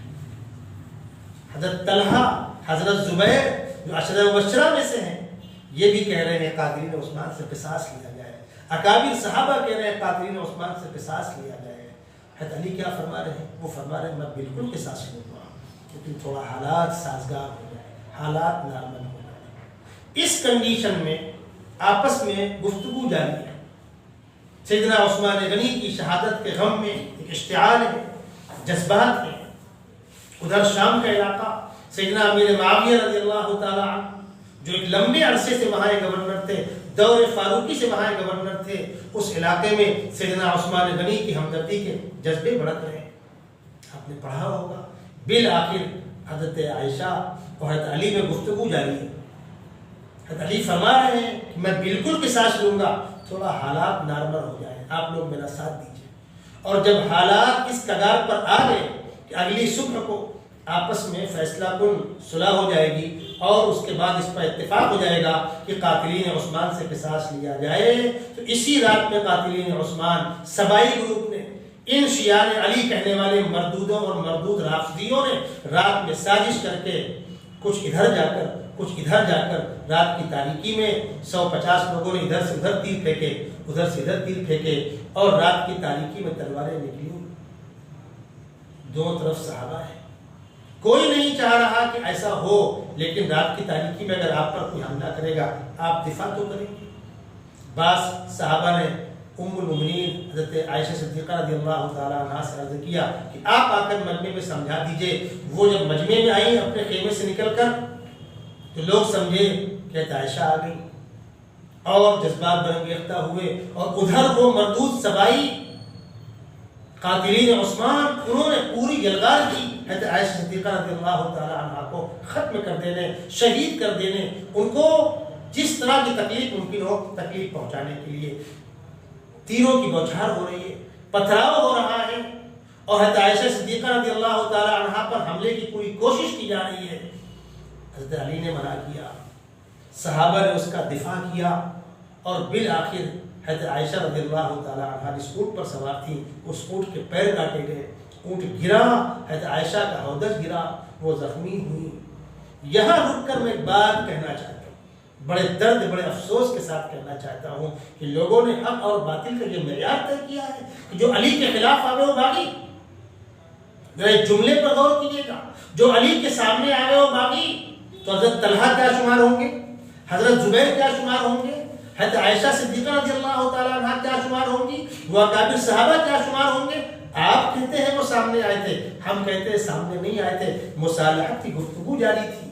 حضرت طلحہ، حضرت زبیر جو عشرہ مبشرہ میں سے ہیں، یہ بھی کہہ رہے ہیں قاتلین عثمان سے قصاص لیا جائے۔ اکابر صحابہ کہہ رہے ہیں قاتلین عثمان سے قصاص لیا جائے۔ حضرت علی کیا فرما رہے ہیں؟ وہ فرما رہے ہیں میں بالکل قصاص لوں گا، لیکن تھوڑا حالات سازگار ہو جائے، حالات نارمل ہو جائے۔ اس کنڈیشن میں آپس میں گفتگو جاری ہے۔ سیدنا عثمان غنی کی شہادت کے غم میں ایک اشتعال ہے، جذبات ہیں۔ ادھر شام کا علاقہ، سیدنا امیر معاویہ رضی اللہ تعالی عنہ جو ایک لمبے عرصے سے وہاں گورنر تھے، دور فاروقی سے وہاں گورنر تھے، اس علاقے میں سیدنا عثمان غنی کی ہمدردی کے جذبے بڑھت رہے۔ آپ نے پڑھا ہوگا بالآخر حضرت عائشہ اور حضرت علی میں گفتگو جاری ہے۔ حضرت علی فرما رہے ہیں کہ میں بالکل قصاص لوں گا، تھوڑا حالات نارمل ہو جائیں، آپ لوگ میرا ساتھ دیجیے۔ اور جب حالات اس کگار پر آ گئے کہ اگلی صبح کو آپس میں فیصلہ کن صلح ہو جائے گی اور اس کے بعد اس پر اتفاق ہو جائے گا کہ قاتلین عثمان سے قصاص لیا جائے، تو اسی رات میں قاتلین عثمان سبائی گروپ نے، ان شیعان علی کہنے والے مردودوں اور مردود رافضیوں نے رات میں سازش کر کے کچھ ادھر جا کر کچھ ادھر جا کر رات کی تاریکی میں 150 لوگوں نے ادھر سے ادھر تیر پھینکے، ادھر سے ادھر تیر پھینکے، اور رات کی تاریکی میں تلواریں نکلی۔ دونوں طرف صحابہ ہیں، کوئی نہیں چاہ رہا کہ ایسا ہو، لیکن رات کی تاریکی میں اگر آپ پر کوئی حملہ کرے گا آپ دفاع تو کریں گے۔ بعض صحابہ نے ام المؤمنین حضرت عائشہ صدیقہ رضی اللہ تعالیٰ عنہ سے عرض کیا کہ آپ آ کر مجمع میں سمجھا دیجئے۔ وہ جب مجمع میں آئی اپنے خیمے سے نکل کر تو لوگ سمجھے کہ عائشہ آ گئی اور جذبات برانگیختہ ہوئے، اور ادھر وہ مردود سبائی قاتلین عثمان، انہوں نے پوری یلغار کی حضرت عائشہ صدیقہ رضی اللہ تعالیٰ عنہ کو ختم کر دینے، شہید کر دینے، ان کو جس طرح کی تکلیف ممکن ہو تکلیف پہنچانے کے لیے۔ تیروں کی بوچھار ہو رہی ہے، پتھراؤ ہو رہا ہے، اور حضرت عائشہ صدیقہ رضی اللہ تعالی عنہا پر حملے کی پوری کوشش کی جا رہی ہے، حضرت علی نے منع کیا، صحابہ نے اس کا دفاع کیا، اور بالآخر حضرت عائشہ رضی اللہ تعالی عنہا جس اونٹ پر سوار تھی اس اونٹ کے پیر کاٹے گئے، اونٹ گرا، حضرت عائشہ کا ہودج گرا، وہ زخمی ہوئی۔ یہاں رک کر میں ایک بات کہنا چاہتا ہوں، بڑے درد بڑے افسوس کے ساتھ کہنا چاہتا ہوں کہ لوگوں نے حق اور باطل کا یہ معیار طے کیا ہے کہ جو علی کے خلاف آوے وہ باغی۔ ذرا ایک جملے پر غور کیجیے گا، جو علی کے سامنے آوے وہ باغی، تو حضرت طلحہ کیا شمار ہوں گے، حضرت زبیر کیا شمار ہوں گے، حضرت عائشہ صدیقہ رضی اللہ تعالیٰ عنہ کیا شمار ہوں گی، وہ اکابر صحابہ کیا شمار ہوں گے۔ آپ کہتے ہیں وہ سامنے آئے تھے، ہم کہتے ہیں سامنے نہیں آئے تھے، مصالحت کی گفتگو جاری تھی۔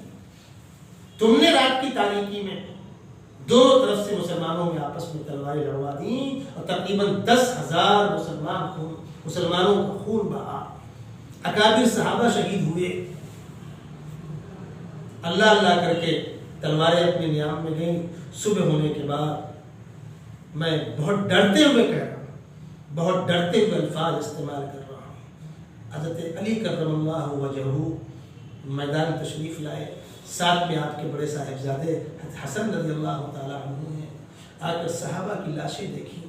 تم نے رات کی تاریکی میں دونوں طرف سے مسلمانوں میں آپس میں تلواریں لڑوا دیں اور تقریباً 10,000 مسلمانوں کا خون بہا، اکابر صحابہ شہید ہوئے۔ اللہ اللہ کر کے تلواریں اپنے نیام میں گئیں۔ صبح ہونے کے بعد میں بہت ڈرتے ہوئے کہہ رہا ہوں، بہت ڈرتے ہوئے الفاظ استعمال کر رہا ہوں۔ حضرت علی کرم اللہ وجہہ میدان تشریف لائے، ساتھ میں آپ کے بڑے صاحبزادے حضرت حسن رضی اللہ تعالیٰ عنہ نے آ کر صحابہ کی لاشیں دیکھی،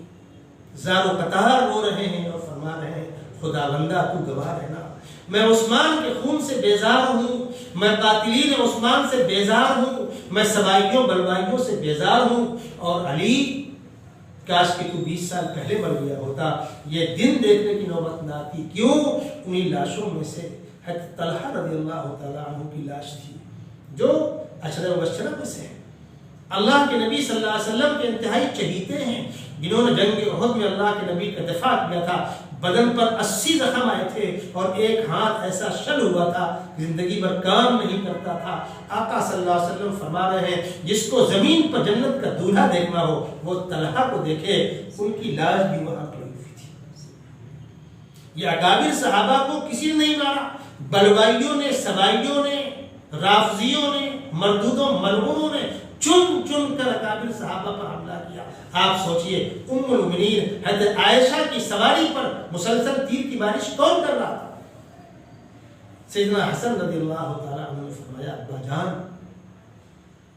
زار و قطار رو رہے ہیں اور فرما رہے ہیں خدا بندہ تو گواہ رہنا، میں عثمان کے خون سے بیزار ہوں، میں قاتلین عثمان سے بیزار ہوں، میں سوائیوں بلوائیوں سے بیزار ہوں، اور علی کاش کہ تو 20 سال پہلے مر گیا ہوتا، یہ دن دیکھنے کی نوبت نہ آتی۔ کیوں؟ انہی لاشوں میں سے حضرت طلحہ رضی اللہ تعالیٰ عنہ کی لاش تھی جو عشرہ مبشرہ میں سے ہیں، اللہ کے نبی صلی اللہ علیہ وسلم کے انتہائی چہیتے ہیں، جنہوں نے جنگ احد میں اللہ کے نبی کا دفاع کیا تھا، بدن پر 80 زخم آئے تھے اور ایک ہاتھ ایسا شل ہوا تھا زندگی بھر کام نہیں کرتا تھا۔ آقا صلی اللہ علیہ وسلم فرما رہے ہیں جس کو زمین پر جنت کا دولہا دیکھنا ہو وہ طلحہ کو دیکھے، ان کی لاش بھی وہاں پڑی ہوئی تھی۔ یہ اکابر صحابہ کو کسی نے نہیں مارا، بلوائیوں نے، سوائیوں نے، رافضیوں نے، مردود و ملعونوں نے چن چن کر اکابر صحابہ پر حملہ کیا۔ آپ سوچئے ام المؤمنین حضرت عائشہ کی سواری پر مسلسل تیر کی بارش کون کر رہا تھا؟ سیدنا حسن رضی اللہ تعالیٰ عنہ نے فرمایا ابا جان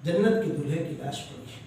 جنت کے دلہے کی لاش پڑی ہے۔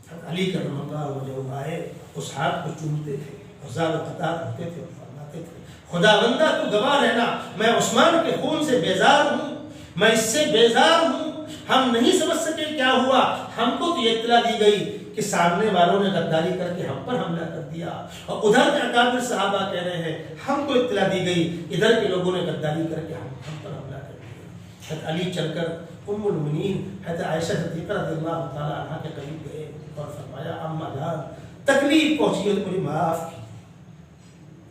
حضرت علی کرم اللہ وجہہ آئے، اس ہاتھ کو چومتے تھے اور زار و قطار ہوتے تھے اور فرماتے تھے خدا بندہ تو گواہ رہنا، میں عثمان کے خون سے بیزار ہوں، میں اس سے بیزار ہوں، ہم نہیں سمجھ سکے کیا ہوا، ہم کو تو یہ اطلاع دی گئی کہ سامنے والوں نے غداری کر کے ہم پر حملہ کر دیا، اور ادھر کے اکابر صحابہ کہہ رہے ہیں ہم کو اطلاع دی گئی ادھر کے لوگوں نے غداری کر کے ہم پر حملہ کر دیا۔ حضرت علی چل کر ام المؤمنین حضرت عائشہ صدیقہ رضی اللہ تعالیٰ عنہ کے قریب گئے اور فرمایا اما جان تکلیف پہنچی ہو تو مجھے معاف کی،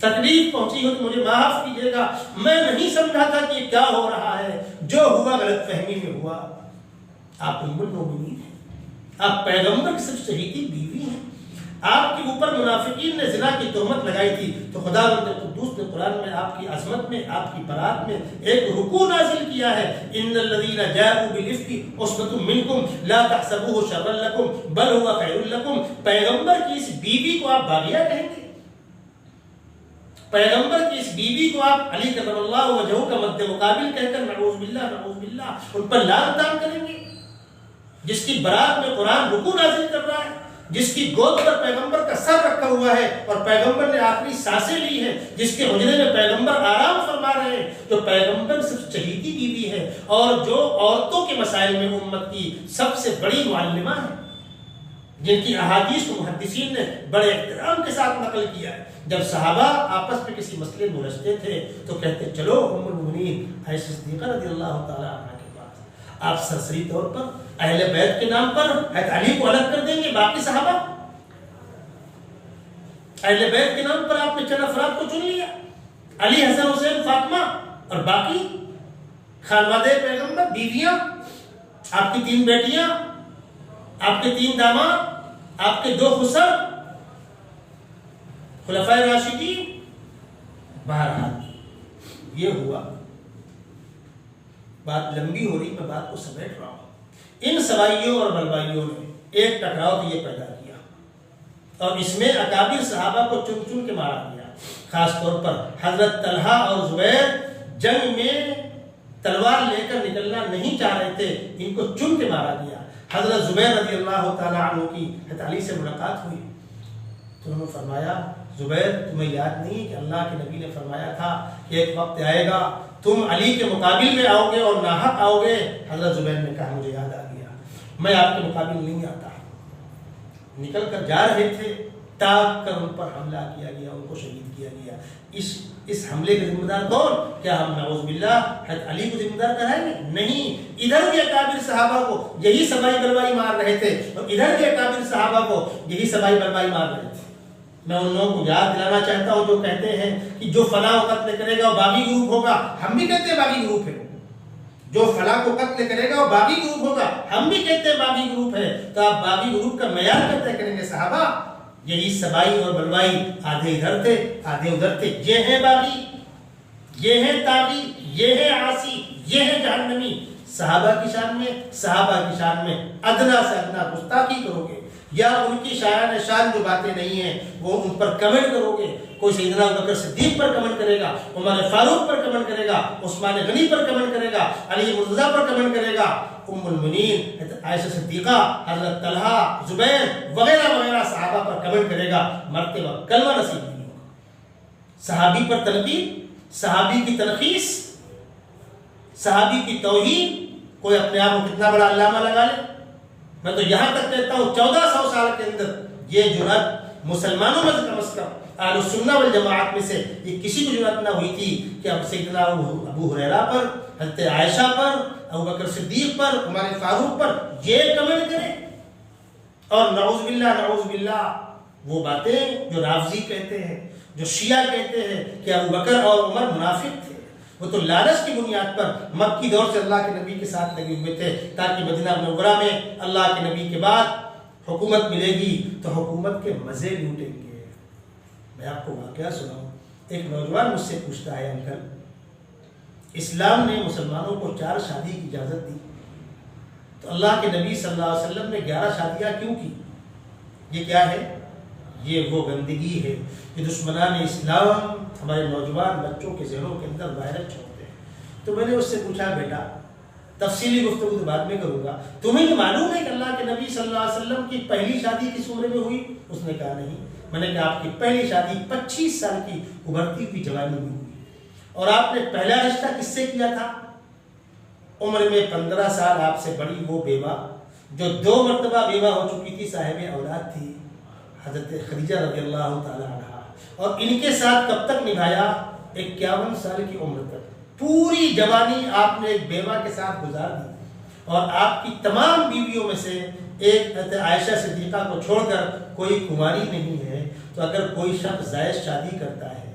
تکلیف پہنچی ہو تو مجھے معاف کیجیے گا، میں نہیں سمجھا تھا کہ یہ کیا ہو رہا ہے، جو ہوا غلط فہمی میں ہوا۔ آپ ام المؤمنین ہیں، آپ پیغمبر کی سب شہیدی بیوی ہیں، آپ کے اوپر منافقین نے زنا کی تہمت لگائی تھی تو خدا قدوس نے قرآن میں آپ کی عظمت میں آپ کی برات میں ایک رکوع نازل کیا ہے، ان الذین جاءوا بالافک عصبۃ منکم لا تحسبوه شرا لکم بل هو خیر لکم۔ پیغمبر کی اس بیوی کو آپ باغیہ کہیں گے؟ پیغمبر کی اس بیوی کو آپ علی کرم اللہ وجہہ کا مد مقابل کہہ کر نعوذ باللہ ان پر لعنت عام کریں گے؟ جس کی برات میں قرآن رکوع نازل کر رہا ہے، جس کی گود پر پیغمبر کا سر رکھا ہوا ہے اور پیغمبر نے آخری سانسیں لی ہیں، جس کے حجرے میں پیغمبر آرام فرما رہے ہیں، جو پیغمبر صرف چہیتی بیوی ہے اور جو عورتوں کے مسائل میں امت کی سب سے بڑی معلمہ ہے، جن کی احادیث کو محدثین نے بڑے احترام کے ساتھ نقل کیا ہے۔ جب صحابہ آپس میں کسی مسئلے میں الجھتے تھے تو کہتے چلو ام المؤمنین عائشہ صدیقہ رضی اللہ تعالیٰ عنہ کے پاس، آپ سرسری طور پر اہل بیت کے نام پر حضرت علی کو الگ کر دیں گے، باقی صحابہ اہل بیت کے نام پر آپ نے چند افراد کو چن لیا، علی، حسن، حسین، فاطمہ، اور باقی خانوادہ پیغمبر، بیویاں، آپ کی 3 بیٹیاں، آپ کے 3 داماد، آپ کے 2 خسر، خلفائے راشدین۔ بہرحال یہ ہوا، بات لمبی ہو رہی، میں بات کو سمیٹ رہا ہوں۔ ان سوائیوں اور بلوائیوں نے ایک ٹکراؤ تو یہ پیدا کیا اور اس میں اکابر صحابہ کو چن چن کے مارا گیا. خاص طور پر حضرت طلحہ اور زبیر جنگ میں تلوار لے کر نکلنا نہیں چاہ رہے تھے، ان کو چن کے مارا گیا. حضرت زبیر رضی اللہ تعالیٰ عنہ کی حضرت علی سے ملاقات ہوئی تو انہوں نے فرمایا زبیر تمہیں یاد نہیں کہ اللہ کے نبی نے فرمایا تھا کہ ایک وقت آئے گا تم علی کے مقابل میں آؤ گے اور ناحق آؤ گے. حضرت زبیر نے کہا مجھے یاد آ گیا، میں آپ کے مقابل نہیں آتا. نکل کر جا رہے تھے، تاک کر ان پر حملہ کیا گیا، ان کو شہید کیا گیا. اس حملے کے ذمہ دار کون؟ کیا ہم نعوذ باللہ حضرت علی کو ذمہ دار کرائیں گے؟ نہیں. ادھر کے اکابر صحابہ کو یہی سبائی بلوائی مار رہے تھے اور ادھر کے اکابر صحابہ کو یہی سبائی بلوائی مار رہے تھے. میں ان لوگوں کو یاد دلانا چاہتا ہوں جو کہتے ہیں کہ جو فلاں کو قتل کرے گا وہ باغی گروپ ہوگا. ہم بھی کہتے ہیں باغی گروپ ہے. جو فلاں کو قتل کرے گا وہ باغی گروپ ہوگا، ہم بھی کہتے ہیں باغی گروپ ہے. تو آپ باغی گروپ کا معیار کیا طے کریں گے؟ صحابہ یہی سبائی اور بلوائی، آدھے ادھر تھے آدھے ادھر تھے. یہ ہیں باغی، یہ ہیں طاغی، یہ ہیں عاصی، یہ ہیں جہنمی. صحابہ کی شان میں ادنا سے ادنا گستاخی کرو گے یا ان کی شان جو باتیں نہیں ہیں وہ ان پر کمنٹ کرو گے. کوئی سیدنا ابوبکر صدیق پر کمنٹ کرے گا، عمر فاروق پر کمنٹ کرے گا، عثمان غنی پر کمنٹ کرے گا، علی مرتضیٰ پر کمنٹ کرے گا، ام المؤمنین عائشہ صدیقہ، حضرت طلحہ، زبیر وغیرہ وغیرہ صحابہ پر کمنٹ کرے گا، مرتے وقت کلمہ نصیب نہیں ہوگا. صحابی پر تنقید، صحابی کی تنخیص، صحابی کی توہین. کوئی اپنے آپ کو کتنا بڑا علامہ لگا لے. میں تو یہاں تک کہتا ہوں 1400 سال کے اندر یہ جرأت مسلمانوں میں کم از کم اہل السنہ والجماعت میں سے یہ کسی کو جرأت نہ ہوئی تھی کہ اب سیدنا ابو ہریرہ پر، حضرت عائشہ پر، ابوبکر صدیق پر، عمر فاروق پر یہ کمنٹ کرے. اور نعوذ باللہ وہ باتیں جو رافضی کہتے ہیں، جو شیعہ کہتے ہیں کہ ابوبکر اور عمر منافق تھے. وہ تو لالچ کی بنیاد پر مکی دور سے اللہ کے نبی کے ساتھ لگے ہوئے تھے تاکہ مدینہ منورہ میں اللہ کے نبی کے بعد حکومت ملے گی تو حکومت کے مزے لوٹیں گے. میں آپ کو واقعہ سناؤں. ایک نوجوان مجھ سے پوچھتا ہے انکل اسلام نے مسلمانوں کو 4 شادی کی اجازت دی تو اللہ کے نبی صلی اللہ علیہ وسلم نے 11 شادیاں کیوں کی؟ یہ کیا ہے؟ یہ وہ گندگی ہے کہ دشمنان اسلام ہمارے نوجوان بچوں کے ذہنوں کے اندر وائرس چھوڑتے ہیں. تو میں نے اس سے پوچھا بیٹا تفصیلی گفتگو تو بعد میں کروں گا، تمہیں یہ معلوم ہے کہ اللہ کے نبی صلی اللہ علیہ وسلم کی پہلی شادی کس عمر میں ہوئی؟ اس نے کہا نہیں. میں نے کہا آپ کی پہلی شادی 25 سال کی ابھرتی ہوئی جوانی میں ہوئی. اور آپ نے پہلا رشتہ کس سے کیا تھا؟ عمر میں 15 سال آپ سے بڑی وہ بیوہ جو 2 مرتبہ بیوہ ہو چکی تھی، صاحب اولاد تھی، حضرت خدیجہ رضی اللہ تعالی عنہ. اور ان کے ساتھ کب تک نبھایا؟ 51 سال کی عمر تک. پوری جوانی آپ نے ایک بیوہ کے ساتھ گزار دی. اور آپ کی تمام بیویوں میں سے ایک عائشہ صدیقہ کو چھوڑ کر کوئی کماری نہیں ہے. تو اگر کوئی شخص زائد شادی کرتا ہے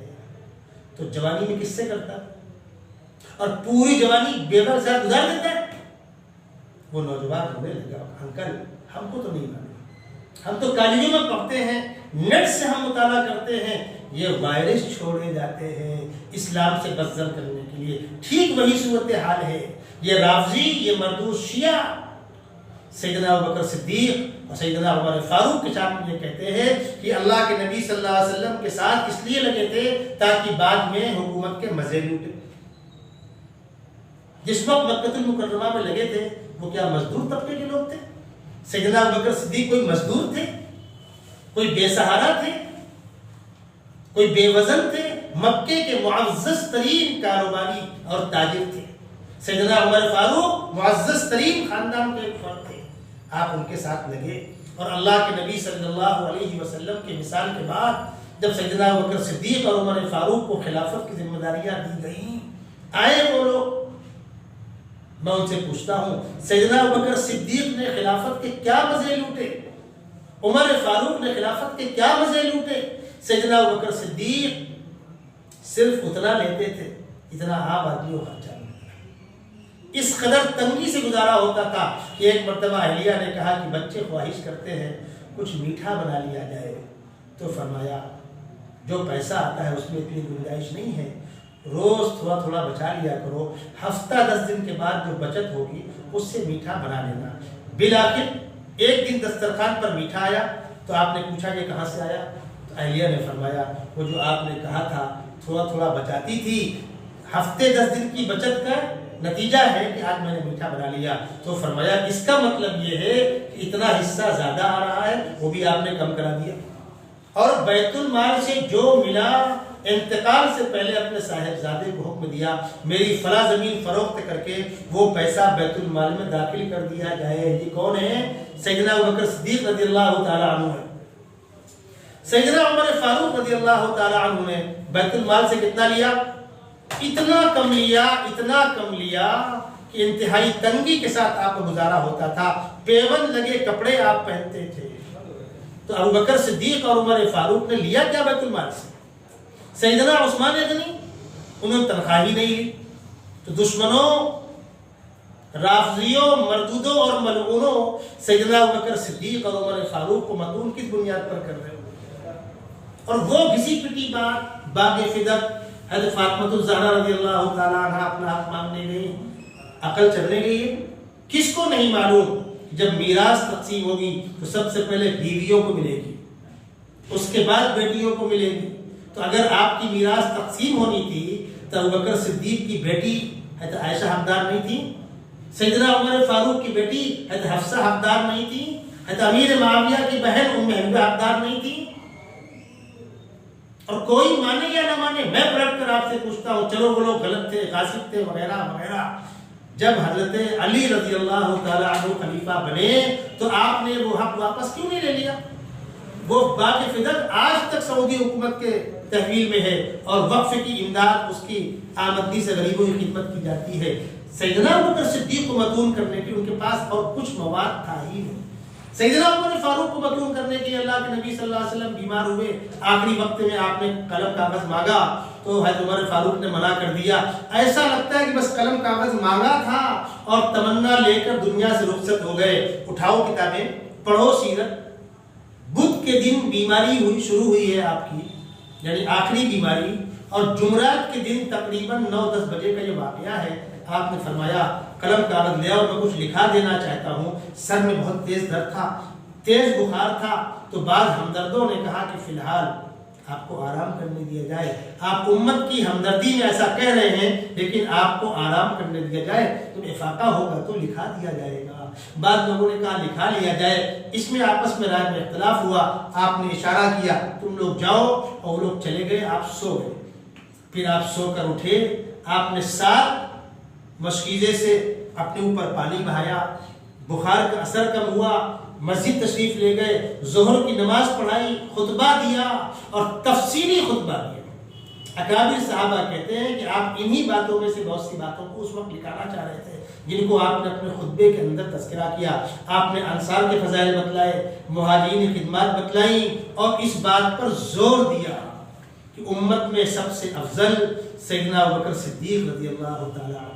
تو جوانی میں کس سے کرتا ہے؟ اور پوری جوانی بیوہ کے ساتھ گزار دیتا ہے. وہ نوجوان ہونے لگا انکل ہم کو تو نہیں معلوم، ہم تو کالجوں میں پڑھتے ہیں، نیٹ سے ہم مطالعہ کرتے ہیں، یہ وائرس چھوڑے جاتے ہیں اسلام سے بدزن کرنے کے لیے. ٹھیک وہی صورتحال ہے. یہ رافضی، یہ مردود شیعہ سیدنا ابوبکر صدیق اور سیدنا عمر فاروق کے ساتھ یہ کہتے ہیں کہ اللہ کے نبی صلی اللہ علیہ وسلم کے ساتھ اس لیے لگے تھے تاکہ بعد میں حکومت کے مزے لوٹے. جس وقت مکہ المکرمہ میں لگے تھے وہ کیا مزدور طبقے کے لوگ تھے؟ سیدنا ابوبکر صدیق کوئی مزدور تھے؟ کوئی بے سہارا تھے؟ کوئی بے وزن تھے؟ مکے کے معزز ترین کاروباری اور تاجر تھے. سیدنا عمر فاروق معزز ترین خاندان کے ایک فرد تھے. آپ ان کے ساتھ لگے اور اللہ کے نبی صلی اللہ علیہ وسلم کے مثال کے بعد جب سیدنا ابوبکر صدیق اور عمر فاروق کو خلافت کی ذمہ داریاں دی گئیں، آئے وہ لوگ. میں ان سے پوچھتا ہوں سیدنا ابوبکر صدیق نے خلافت کے کیا مزے لوٹے؟ عمر فاروق نے خلافت کے کیا مزے لوٹے؟ سیدنا ابوبکر صدیق صرف اتنا لیتے تھے اتنا عام آدمیوں کا خرچہ نہیں. اس قدر تنگی سے گزارا ہوتا تھا کہ ایک مرتبہ اہلیہ نے کہا کہ بچے خواہش کرتے ہیں کچھ میٹھا بنا لیا جائے. تو فرمایا جو پیسہ آتا ہے اس میں اتنی گنجائش نہیں ہے، روز تھوڑا تھوڑا بچا لیا کرو، ہفتہ 10 دن کے بعد جو بچت ہوگی اس سے میٹھا بنا لینا. بالآخر ایک دن دسترخوان پر میٹھا آیا تو آپ نے پوچھا کہ کہاں سے آیا؟ تو اہلیہ نے فرمایا وہ جو آپ نے کہا تھا تھوڑا تھوڑا بچاتی تھی، ہفتے 10 دن کی بچت کا نتیجہ ہے کہ آج میں نے میٹھا بنا لیا۔ تو فرمایا اس کا مطلب یہ ہے کہ اتنا حصہ زیادہ آ رہا ہے وہ بھی آپ نے کم کرا دیا، اور بیت المال سے جو ملا انتقال سے پہلے اپنے صاحبزادے کو حکم دیا میری فلاں زمین فروخت کر کے وہ پیسہ بیت المال میں داخل کر دیا جائے۔ یہ کون ہے؟ سیدنا ابوبکر صدیق رضی اللہ تعالی عنہ ہے۔ سیدنا عمر فاروق رضی اللہ تعالی عنہ نے بیت المال سے کتنا لیا؟ اتنا کم لیا کہ انتہائی تنگی کے ساتھ آپ کو گزارا ہوتا تھا، پیون لگے کپڑے آپ پہنتے تھے۔ تو ابوبکر صدیق اور عمر فاروق نے لیا کیا بیت المال سے؟ سیدنا عثمان غنی انہوں نے تنخواہ ہی نہیں لی۔ تو دشمنوں، رافضیوں، مردودوں اور ملعونوں سیدنا ابوبکر صدیق اور عمر فاروق کو مدعون کس بنیاد پر کر رہے ہو؟ اور وہ گھسی پٹی بات باغ فدق حضرت فاطمہ الزہرا رضی اللہ تعالیٰ عنہ اپنا حق مانگنے گئی، عقل چلنے گئی۔ کس کو نہیں معلوم جب میراث تقسیم ہوگی تو سب سے پہلے بیویوں کو ملے گی، اس کے بعد بیٹیوں کو ملے گی۔ تو اگر آپ کی میراث تقسیم ہونی تھی تو ابوبکر صدیق کی بیٹی حضرت عائشہ حقدار نہیں تھی؟ سیدنا عمر فاروق کی بیٹی حضرت حفصہ حقدار نہیں تھی؟ حضرت امیر معاویہ کی بہن ام حبیبہ حقدار نہیں تھی؟ اور کوئی مانے یا نہ مانے، میں پلٹ کر آپ سے پوچھتا ہوں، چلو وہ لوگ غلط تھے، غاصب تھے، وغیرہ وغیرہ، جب حضرت علی رضی اللہ تعالی عنہ خلیفہ بنے تو آپ نے وہ حق واپس کیوں نہیں لے لیا؟ وہ باغ فدق آج تک سعودی حکومت کے تحویل میں ہے اور وقف کی امداد اس کی آمدنی سے غریبوں کی خدمت کی جاتی ہے۔ سیدنا ابوبکر صدیق کو مدعون کرنے کے ان کے پاس اور کچھ مواد تھا ہی نہیں۔ سیدنا عمر فاروق کو مدعون کرنے کے اللہ کے نبی صلی اللہ علیہ وسلم بیمار ہوئے، آخری وقت میں آپ نے قلم کاغذ مانگا تو حضرت عمر فاروق نے منع کر دیا۔ ایسا لگتا ہے کہ بس قلم کاغذ مانگا تھا اور تمنا لے کر دنیا سے رخصت ہو گئے۔ اٹھاؤ کتابیں، پڑھو سیرت۔ بدھ کے دن بیماری شروع ہوئی ہے آپ کی، یعنی آخری بیماری، اور جمعرات کے دن تقریباً 9-10 بجے کا یہ واقعہ ہے۔ آپ نے فرمایا قلم کاغذ لیا اور میں کچھ لکھا دینا چاہتا ہوں۔ سر میں بہت تیز درد تھا، تیز بخار تھا، تو بعض ہمدردوں نے کہا کہ فی الحال آپ کو آرام کرنے دیا جائے۔ آپ امت کی ہمدردی میں ایسا کہہ رہے ہیں لیکن آپ کو آرام کرنے دیا جائے، تو افاقہ ہوگا تو لکھا دیا جائے گا۔ بعض لوگوں نے کہا لکھا لیا جائے۔ اس میں آپس میں رائے میں اختلاف ہوا۔ آپ نے اشارہ کیا تم لوگ جاؤ، اور وہ لوگ چلے گئے، آپ سو گئے۔ پھر آپ سو کر اٹھے، آپ نے 7 مشکیزے سے اپنے اوپر پانی بہایا، بخار کا اثر کم ہوا، مسجد تشریف لے گئے، ظہر کی نماز پڑھائی، خطبہ دیا اور تفصیلی خطبہ دیا۔ اکابر صحابہ کہتے ہیں کہ آپ انہی باتوں میں سے بہت سی باتوں کو اس وقت لکھانا چاہ رہے تھے جن کو آپ نے اپنے خطبے کے اندر تذکرہ کیا۔ آپ نے انصار کے فضائل بتلائے، مہاجرین کی خدمات بتلائیں، اور اس بات پر زور دیا کہ امت میں سب سے افضل سیدنا ابوبکر صدیق رضی اللہ تعالی عنہ۔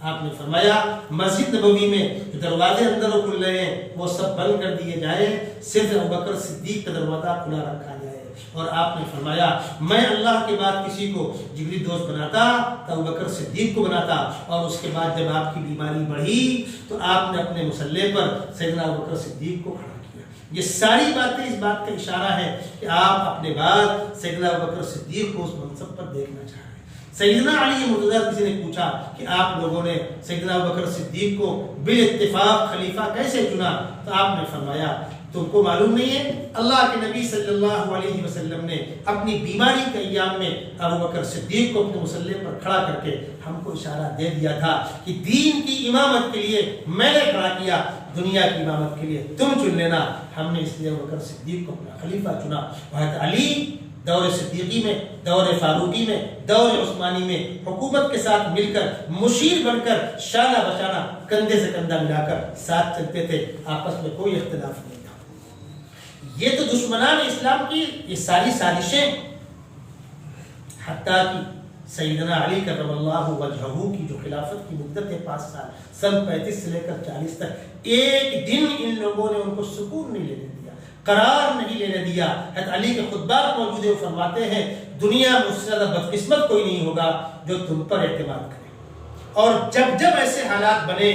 آپ نے فرمایا مسجد نبوی میں جو دروازے اندر کھل رہے ہیں وہ سب بند کر دیے جائیں، صرف ابوبکر صدیق کا دروازہ کھلا رکھا جائے۔ اور آپ نے فرمایا میں اللہ کے بعد کسی کو جگری دوست بناتا تو ابوبکر صدیق کو بناتا۔ اور اس کے بعد جب آپ کی بیماری بڑھی تو آپ نے اپنے مصلے پر سیدنا ابوبکر صدیق کو کھڑا کیا۔ یہ ساری باتیں اس بات کا اشارہ ہے کہ آپ اپنے بعد سیدنا ابوبکر صدیق کو اس منصب پر دیکھنا چاہ رہے ہیں۔ سیدنا علی مرتضیٰ کسی نے پوچھا کہ آپ لوگوں نے سیدنا ابوبکر صدیق کو بالاتفاق خلیفہ کیسے چنا؟ تو آپ نے فرمایا تم کو معلوم نہیں ہے، اللہ کے نبی صلی اللہ علیہ وسلم نے اپنی بیماری کے ایام میں ابوبکر صدیق کو اپنے مصلے پر کھڑا کر کے ہم کو اشارہ دے دیا تھا کہ دین کی امامت کے لیے میں نے کھڑا کیا، دنیا کی امامت کے لیے تم چن لینا۔ ہم نے اس لیے ابوبکر صدیق کو اپنا خلیفہ چنا۔ حضرت علی دور صدیقی میں، دور فاروقی میں، دور عثمانی میں حکومت کے ساتھ مل کر مشیر بن کر شانہ بشانہ کندھے سے کندھا ملا کر ساتھ چلتے تھے، آپس میں کوئی اختلاف نہیں تھا۔ یہ تو دشمنان اسلام کی یہ ساری سازشیں، حتیٰ کہ سیدنا علی کرم اللہ وجہہ کی جو خلافت کی مدت ہے 5 سال، سن 35 سے لے کر 40 تک، ایک دن ان لوگوں نے ان کو سکون نہیں لینے دیا، قرار نہیں لینے دیا۔ حضرت علی کے خطبات موجود ہیں، وہ فرماتے ہیں دنیا میں اس سے زیادہ بدقسمت کوئی نہیں ہوگا جو تم پر اعتماد کرے۔ اور جب جب ایسے حالات بنے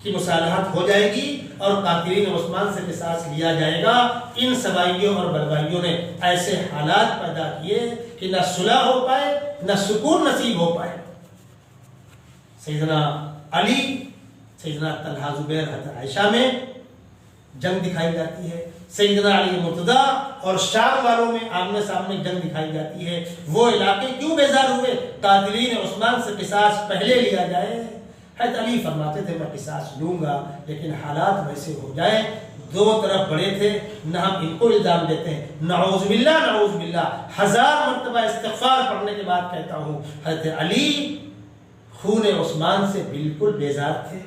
کی مصالحت ہو جائے گی اور قاتلین عثمان سے قصاص لیا جائے گا۔ ان سبائیوں اور بلوائیوں نے ایسے حالات پیدا کیے کہ نہ صلح ہو پائے نہ سکون نصیب ہو پائے۔ سیدنا علی، سیدنا طلحہ زبیر، حضرت عائشہ میں جنگ دکھائی جاتی ہے، سیدنا علی مرتضیٰ اور شام والوں میں آمنے سامنے جنگ دکھائی جاتی ہے۔ وہ علاقے کیوں بیزار ہوئے؟ قاتلین عثمان سے قصاص پہلے لیا جائے۔ حضرت علی فرماتے تھے میں قصاص لوں گا لیکن حالات ویسے ہو جائیں۔ دو طرف بڑے تھے، نہ ہم ان کو الزام دیتے ہیں، نعوذ باللہ نعوذ باللہ، 1000 مرتبہ استغفار پڑھنے کے بعد کہتا ہوں، حضرت علی خون عثمان سے بالکل بیزار تھے،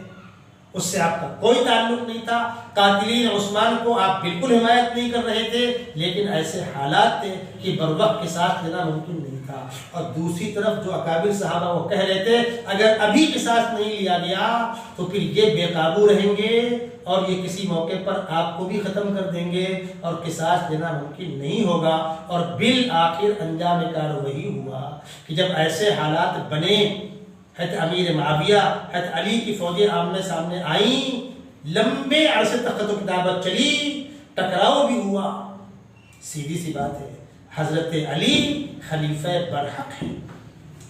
اس سے آپ کا کوئی تعلق نہیں تھا، قاتلین عثمان کو آپ بالکل حمایت نہیں کر رہے تھے، لیکن ایسے حالات تھے کہ بروقت قصاص لینا ممکن نہیں تھا۔ اور دوسری طرف جو اکابر صحابہ وہ کہہ رہے تھے اگر ابھی قصاص نہیں لیا گیا تو پھر یہ بے قابو رہیں گے اور یہ کسی موقع پر آپ کو بھی ختم کر دیں گے اور قصاص لینا ممکن نہیں ہوگا۔ اور بالآخر انجام کار وہی ہوا کہ جب ایسے حالات بنے، حضرت امیر معاویہ، حضرت علی کی فوجیں آمنے سامنے آئیں، لمبے عرصے تک خط و کتابت چلی، ٹکراؤ بھی ہوا۔ سیدھی سی بات ہے، حضرت علی خلیفہ برحق ہیں،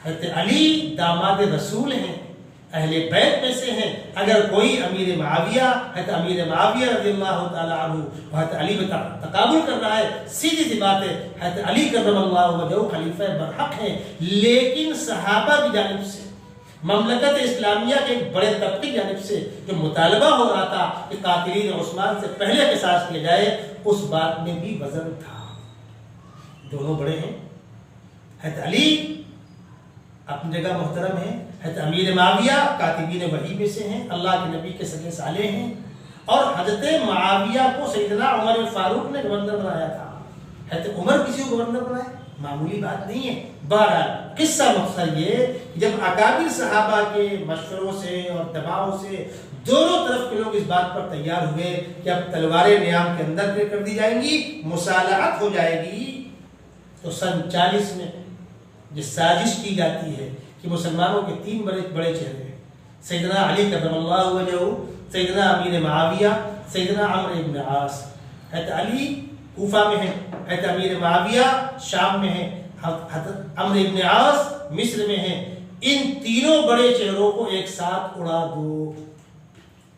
حضرت علی داماد رسول ہیں، اہل بیت میں سے ہیں۔ اگر کوئی امیر معاویہ، حضرت امیر معاویہ رضی اللہ تعالیٰ عنہ حضرت علی میں تقابل کر رہا ہے، سیدھی سی بات ہے، حضرت علی کرم اللہ وجہہ خلیفہ برحق ہیں۔ لیکن صحابہ کی جانب سے، مملکت اسلامیہ کے ایک بڑے طبقے کی جانب سے جو مطالبہ ہو رہا تھا کہ قاتلین عثمان سے پہلے قصاص کیا جائے، اس بات میں بھی وزن تھا۔ دونوں بڑے ہیں، حضرت علی اپنی جگہ محترم ہیں، حضرت امیر معاویہ کاتبین وحی میں سے ہیں، اللہ کے نبی کے سگے سالے ہیں، اور حضرت معاویہ کو سیدنا عمر فاروق نے گورنر بنایا تھا۔ حضرت عمر کسی کو گورنر بنائے معمولی بات نہیں ہے۔ بہرحال قصہ مختصر یہ کہ جب اکابر صحابہ کے مشوروں سے اور دباؤ سے دونوں طرف کے لوگ اس بات پر تیار ہوئے کہ اب تلواریں نیام کے اندر کر دی جائیں گی، مصالحت ہو جائے گی، تو سن 40 میں جس سازش کی جاتی ہے کہ مسلمانوں کے 3 بڑے چہرے ہیں، سیدنا علی کرم اللہ وجہہ، سیدنا امیر معاویہ، سیدنا عمرو بن عاص۔ حضرت علی کوفہ میں ہیں، حضرت امیر معاویہ شام میں ہیں، حضرت عمرو بن عاص مصر میں ہیں۔ ان تینوں بڑے چہروں کو ایک ساتھ اڑا دو،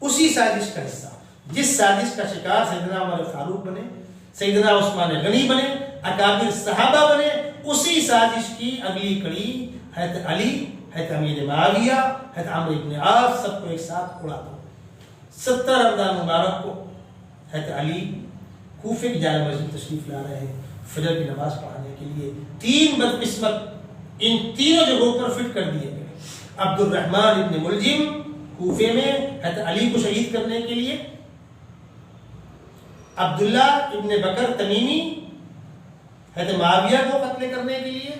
اسی سازش کا حصہ، جس سازش کا شکار سیدنا عمر فاروق بنے، سیدنا عثمان غنی بنے، اکابر صحابہ بنے، اسی سازش کی اگلی کڑی حضرت علی، حضرت امیر معاویہ، حضرت عمرو بن عاص، سب کو ایک ساتھ اڑا دو۔ 17 رمضان مبارک کو حضرت علی کوفے کی جامع مسجد تشریف لا رہے ہیں فجر کی نماز پڑھانے کے لیے۔ 3 بدقسمت ان تینوں جگہوں پر فٹ کر دیے گئے۔ عبد الرحمن ابن ملجم کوفے میں حضرت علی کو شہید کرنے کے لیے، عبداللہ ابن بکر تمیمی حضرت معاویہ کو قتل کرنے کے لیے،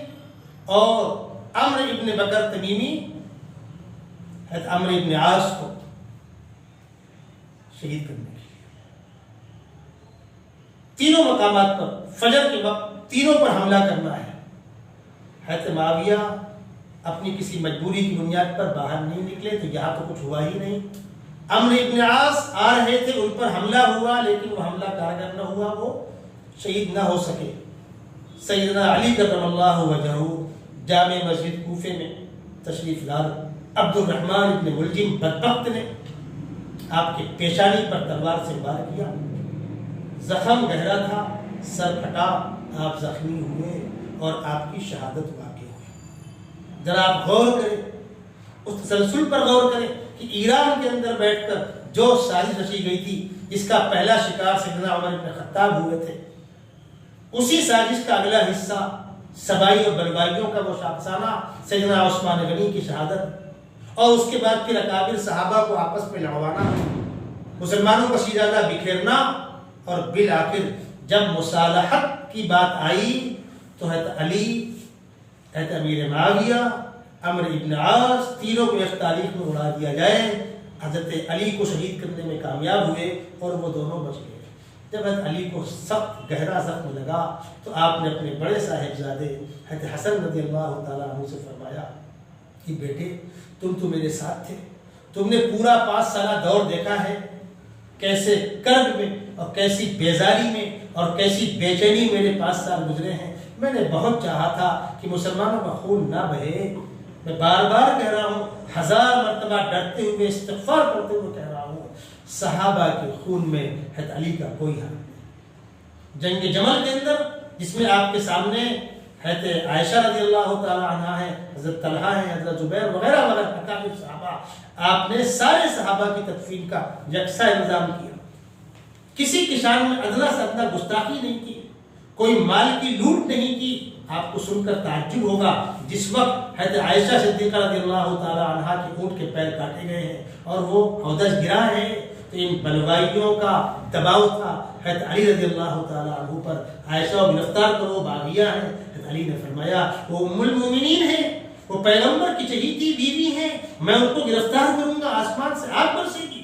اور عمرو ابن بکر تمیمی حضرت عمرو ابن عاص کو شہید کرنے کے لیے۔ تینوں مقامات پر فجر کے وقت تینوں پر حملہ کرنا ہے۔ حضرت معاویہ اپنی کسی مجبوری کی بنیاد پر باہر نہیں نکلے تو یہاں تو کچھ ہوا ہی نہیں۔ عمرو ابن عاص آ رہے تھے، ان پر حملہ ہوا لیکن وہ حملہ کارگر نہ ہوا، وہ شہید نہ ہو سکے۔ سیدنا علی کرم اللہ وجہہ جامع مسجد کوفے میں تشریف لائے۔ عبد الرحمن ابن ملجم بدبخت نے آپ کے پیشانی پر تلوار سے وار کیا، زخم گہرا تھا، سر پھٹا، آپ زخمی ہوئے اور آپ کی شہادت واقع ہوئی۔ ذرا آپ غور کریں، اس تسلسل پر غور کریں کہ ایران کے اندر بیٹھ کر جو سازش رچی گئی تھی جس کا پہلا شکار سیدنا عمر بن خطاب ہوئے تھے، اسی سازش کا اگلا حصہ سبائی اور بلوائیوں کا وہ افسانہ سیدنا عثمان غنی کی شہادت، اور اس کے بعد پھر اکابر صحابہ کو آپس میں لڑوانا، مسلمانوں کا شیرازہ بکھیرنا، اور بالآخر جب مصالحت کی بات آئی تو حضرت علی، حضرت امیر معاویہ، عمرو ابن عاص تینوں کو ایک تاریخ میں اڑا دیا جائے۔ حضرت علی کو شہید کرنے میں کامیاب ہوئے اور وہ دونوں بچ گئے۔ جب حضرت علی کو سخت گہرا زخم لگا تو آپ نے اپنے بڑے صاحبزادے حضرت حسن رضی اللہ تعالیٰ عنہ سے فرمایا کہ بیٹے تم تو میرے ساتھ تھے، تم نے پورا 5 سالہ دور دیکھا ہے کیسے کرب میں اور کیسی بیزاری میں اور کیسی بے چینی میرے 5 سال گزرے ہیں. میں نے بہت چاہا تھا کہ مسلمانوں کا خون نہ بہے. میں بار بار کہہ رہا ہوں, 1000 مرتبہ ڈرتے ہوئے استغفار کرتے ہوئے کہہ رہا ہوں, صحابہ کے خون میں حضرت علی کا کوئی حق نہیں. جنگ جمل کے اندر جس میں آپ کے سامنے حضرت عائشہ رضی اللہ تعالی عنہا ہے, حضرت طلحہ ہے, حضرت زبیر وغیرہ وغیرہ اکابر صحابہ, آپ نے سارے صحابہ کی تدفین کا یکساں انتظام کیا. کسی کی شان میں ادنا سے ادنا گستاخی نہیں کی, کوئی مال کی لوٹ نہیں کی. آپ کو سن کر تعجب ہوگا جس وقت حضرت عائشہ صدیقہ رضی اللہ تعالی عنہا کے اونٹ کے پیر کاٹے گئے ہیں اور وہ حودج گرا ہے, تو ان بلوائیوں کا دباؤ تھا حضرت علی رضی اللہ تعالی عنہ پر. عائشہ کو گرفتار کرو, باغیہ ہیں. حضرت علی نے فرمایا وہ ام المومنین ہیں, وہ پیغمبر کی چہیتی بیوی ہیں, میں ان کو گرفتار کروں گا, آسمان سے آگ برسے گی.